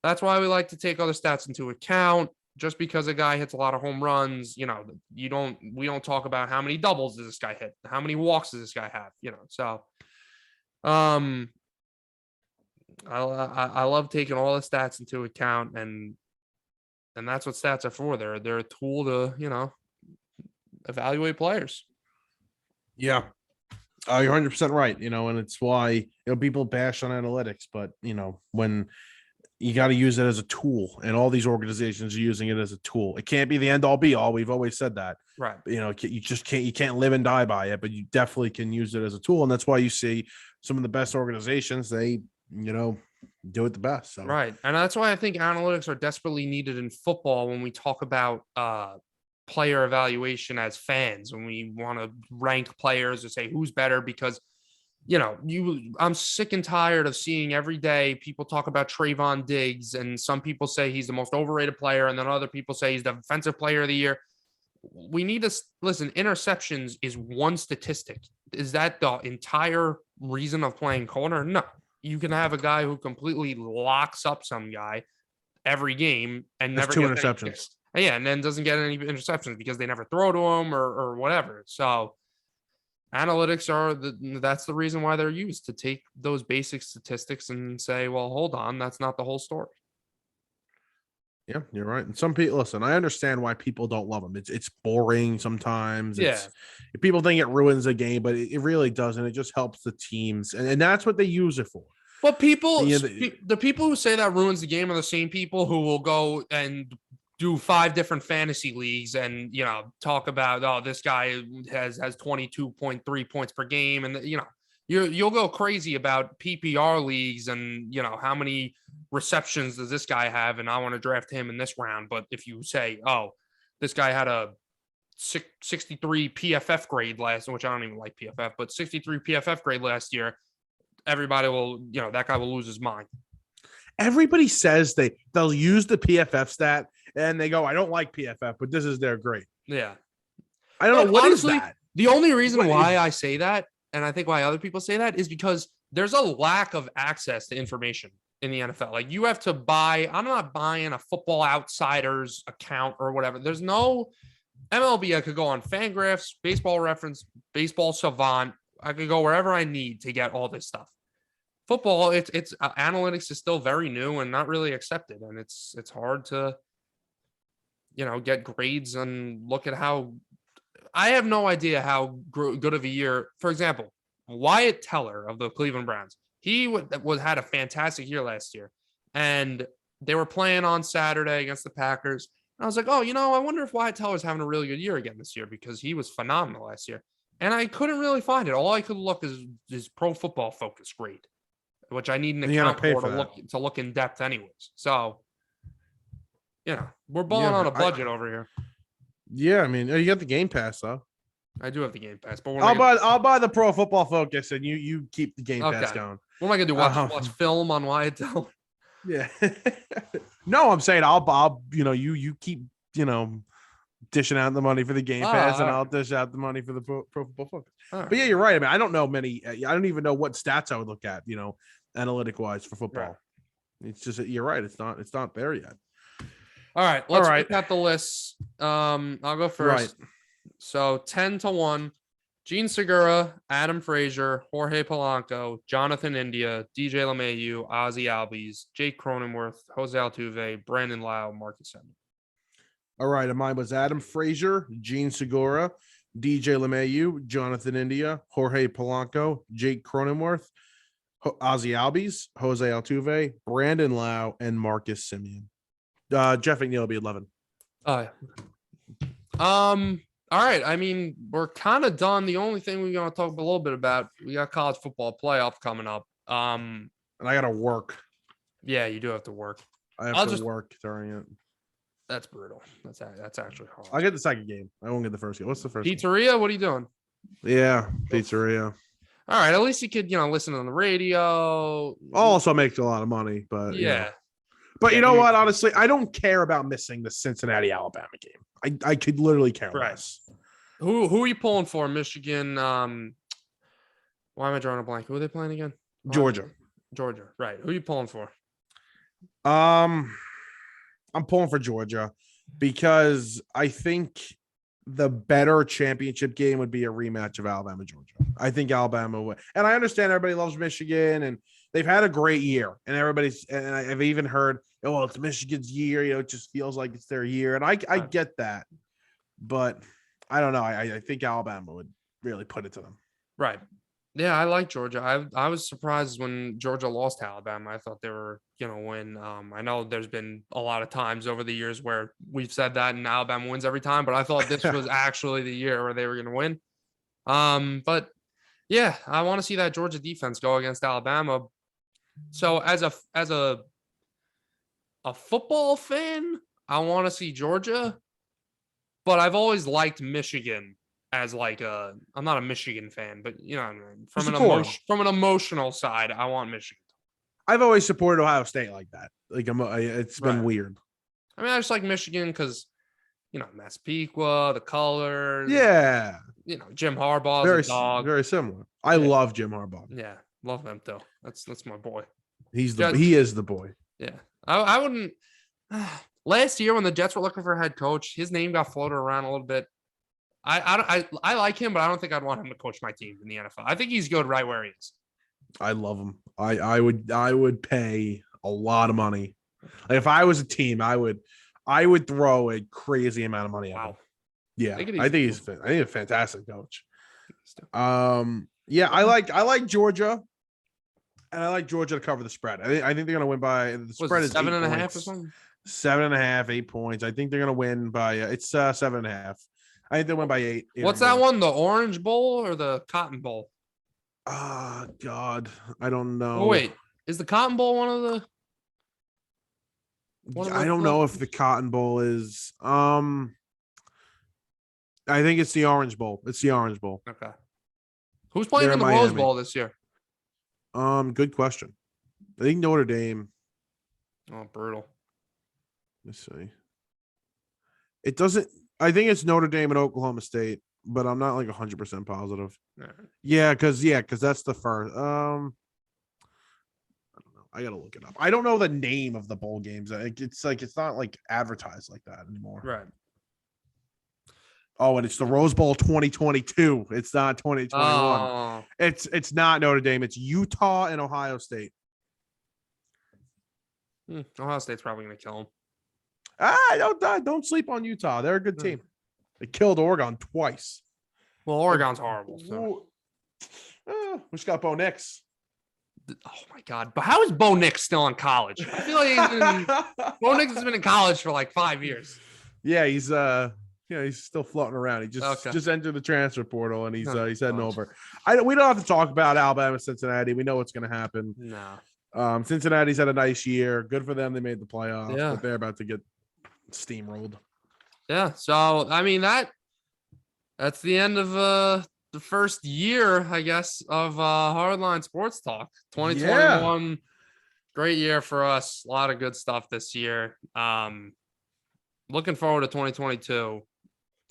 that's why we like to take other stats into account. Just because a guy hits a lot of home runs, we don't talk about how many doubles does this guy hit? How many walks does this guy have? So I love taking all the stats into account, and that's what stats are for. They're a tool to, evaluate players. Yeah. You're 100% right, and it's why, people bash on analytics, but, when you got to use it as a tool, and all these organizations are using it as a tool. It can't be the end all be all. We've always said that, right? You can't live and die by it, but you definitely can use it as a tool. And that's why you see some of the best organizations, they, do it the best. So. Right. And that's why I think analytics are desperately needed in football when we talk about player evaluation as fans, when we want to rank players or say who's better, because I'm sick and tired of seeing every day people talk about Trayvon Diggs, and some people say he's the most overrated player, and then other people say he's the defensive player of the year. We need to listen. Interceptions is one statistic. Is that the entire reason of playing corner? No. You can have a guy who completely locks up some guy every game and never gets 2 interceptions. And then doesn't get any interceptions because they never throw to him or whatever. So analytics that's the reason why they're used, to take those basic statistics and say, well, hold on, that's not the whole story. Yeah, you're right. And some people, listen, I understand why people don't love them. It's boring sometimes. People think it ruins the game, but it really doesn't. It just helps the teams, and that's what they use it for. But the people who say that ruins the game are the same people who will go and do 5 different fantasy leagues and, talk about, oh, this guy has 22.3 points per game. And, you'll go crazy about PPR leagues and, how many receptions does this guy have? And I want to draft him in this round. But if you say, oh, this guy had a 63 PFF grade which I don't even like PFF, but 63 PFF grade last year, everybody will, that guy will lose his mind. Everybody says they'll use the PFF stat and they go, I don't like PFF, but this is their grade. Yeah. I don't know. What honestly, is that? The only reason why I say that, and I think why other people say that, is because there's a lack of access to information in the NFL. Like, you have to buy, I'm not buying a Football Outsiders account or whatever. There's no MLB. I could go on Fangraphs, Baseball Reference, Baseball Savant. I could go wherever I need to get all this stuff. Football, it's analytics is still very new and not really accepted, and it's hard to get grades and look at how. I have no idea how good of a year. For example, Wyatt Teller of the Cleveland Browns, he had a fantastic year last year, and they were playing on Saturday against the Packers. And I was like, oh, I wonder if Wyatt Teller's having a really good year again this year, because he was phenomenal last year. And I couldn't really find it. All I could look is Pro Football Focus grade, which I need an account to look in depth anyways. So, we're balling on a budget over here. Yeah, I mean, you got the Game Pass though. I do have the Game Pass, but I'll buy the Pro Football Focus, and you keep the Game Pass going. What am I gonna do? Watch film on Wyatt Teller? Yeah. No, I'm saying I'll you keep dishing out the money for the Game Pass, and I'll dish out the money for the Pro Football Focus. But yeah, you're right. I mean, I don't know many. I don't even know what stats I would look at, analytic wise for football. Right. It's just, you're right. It's not there yet. All right, let's look at the list. I'll go first. Right. So 10-1. Gene Segura, Adam Frazier, Jorge Polanco, Jonathan India, DJ LeMahieu, Ozzy Albies, Jake Cronenworth, Jose Altuve, Brandon Lau, Marcus Semien. All right, and mine was Adam Frazier, Gene Segura, DJ LeMahieu, Jonathan India, Jorge Polanco, Jake Cronenworth, Ozzy Albies, Jose Altuve, Brandon Lau, and Marcus Semien. Jeff McNeil will be 11. Oh, yeah. All right. I mean, we're kind of done. The only thing we're going to talk a little bit about, we got college football playoff coming up. And I got to work. Yeah, you do have to work. I have to work during it. That's brutal. That's actually hard. I'll get the second game. I won't get the first game. What's the first Pizzeria? Game? What are you doing? Yeah, pizzeria. All right. At least you could, listen on the radio. Also makes a lot of money, but yeah. But you know what? Honestly, I don't care about missing the Cincinnati Alabama game. I could literally care less. Who are you pulling for? Michigan. Why am I drawing a blank? Who are they playing again? Georgia. Right. Who are you pulling for? I'm pulling for Georgia because I think the better championship game would be a rematch of Alabama Georgia. I think Alabama would, and I understand everybody loves Michigan and they've had a great year, and I've even heard, well, it's Michigan's year. It just feels like it's their year, and I get that, but I don't know. I think Alabama would really put it to them. Right. Yeah, I like Georgia. I was surprised when Georgia lost to Alabama. I thought they were going to win. I know there's been a lot of times over the years where we've said that and Alabama wins every time, but I thought this was actually the year where they were going to win. But yeah, I want to see that Georgia defense go against Alabama. So as a football fan, I want to see Georgia, but I've always liked Michigan as I'm not a Michigan fan, but from an emotional side, I want Michigan. I've always supported Ohio State like that. It's been weird. I mean, I just like Michigan because, Massapequa, the colors. Yeah. Jim Harbaugh's a dog. Very similar. I love Jim Harbaugh. Yeah, love him too. That's my boy. He is the boy. Yeah, I wouldn't. Last year when the Jets were looking for a head coach, his name got floated around a little bit. I like him, but I don't think I'd want him to coach my team in the NFL. I think he's good right where he is. I love him. I would pay a lot of money. Like if I was a team, I would throw a crazy amount of money at him. Yeah, I think he's a fantastic coach. Yeah, I like Georgia, and I like Georgia to cover the spread. I think they're gonna win by the spread is 7.5 or something. 7.5, 8 points. I think they're gonna win by it's 7.5. I think they win by 8. What's that one? The Orange Bowl or the Cotton Bowl? Ah, God, I don't know. Oh, wait, is the Cotton Bowl one of the? I don't know if the Cotton Bowl is. I think it's the Orange Bowl. It's the Orange Bowl. Okay. Who's playing in the Rose Bowl this year? Good question. I think Notre Dame. Oh, brutal. Let's see. It doesn't. I think it's Notre Dame and Oklahoma State, but I'm not like 100% positive. Right. Yeah, because that's the first. I don't know. I gotta look it up. I don't know the name of the bowl games. It's not like advertised like that anymore. Right. Oh, and it's the Rose Bowl 2022. It's not 2021. Oh. It's not Notre Dame. It's Utah and Ohio State. Ohio State's probably gonna kill them. Don't sleep on Utah. They're a good team. They killed Oregon twice. Well, Oregon's horrible. So. We just got Bo Nix. Oh my God! But how is Bo Nix still in college? I feel like Bo Nix has been in college for like 5 years. Yeah, he's he's still floating around. He just entered the transfer portal and he's heading over. We don't have to talk about Alabama, Cincinnati. We know what's going to happen. No. Cincinnati's had a nice year. Good for them. They made the playoffs. Yeah. But they're about to get steamrolled. Yeah. So I mean that's the end of the first year, I guess, of Hardline Sports Talk. 2021, great year for us. A lot of good stuff this year. Looking forward to 2022.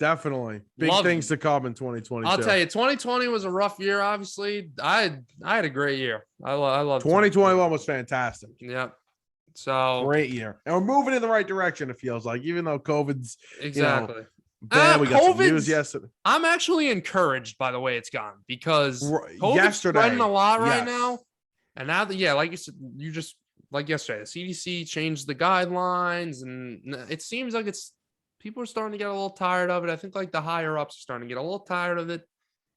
Definitely. Big things to come in 2022. I'll tell you, 2020 was a rough year, obviously. I had a great year. I love 2021 was fantastic. Yep. So great year. And we're moving in the right direction, it feels like, even though COVID's exactly. bad. We got some news yesterday. I'm actually encouraged by the way it's gone because COVID's yesterday spreading a lot right now. And now that, like you said, like yesterday, the CDC changed the guidelines, and it seems like people are starting to get a little tired of it. I think like the higher ups are starting to get a little tired of it.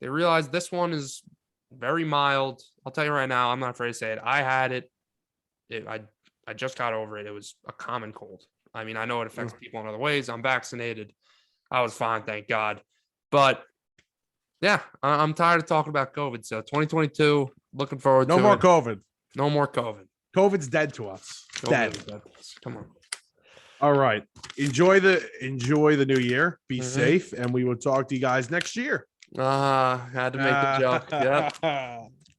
They realize this one is very mild. I'll tell you right now, I'm not afraid to say it. I had it. I just got over it. It was a common cold. I mean, I know it affects people in other ways. I'm vaccinated. I was fine, thank God. But yeah, I'm tired of talking about COVID. So 2022, looking forward to it. No more COVID. No more COVID. COVID's dead to us. Dead. Come on. All right. Enjoy the new year. Be safe, and we will talk to you guys next year. Had to make the joke. Yep.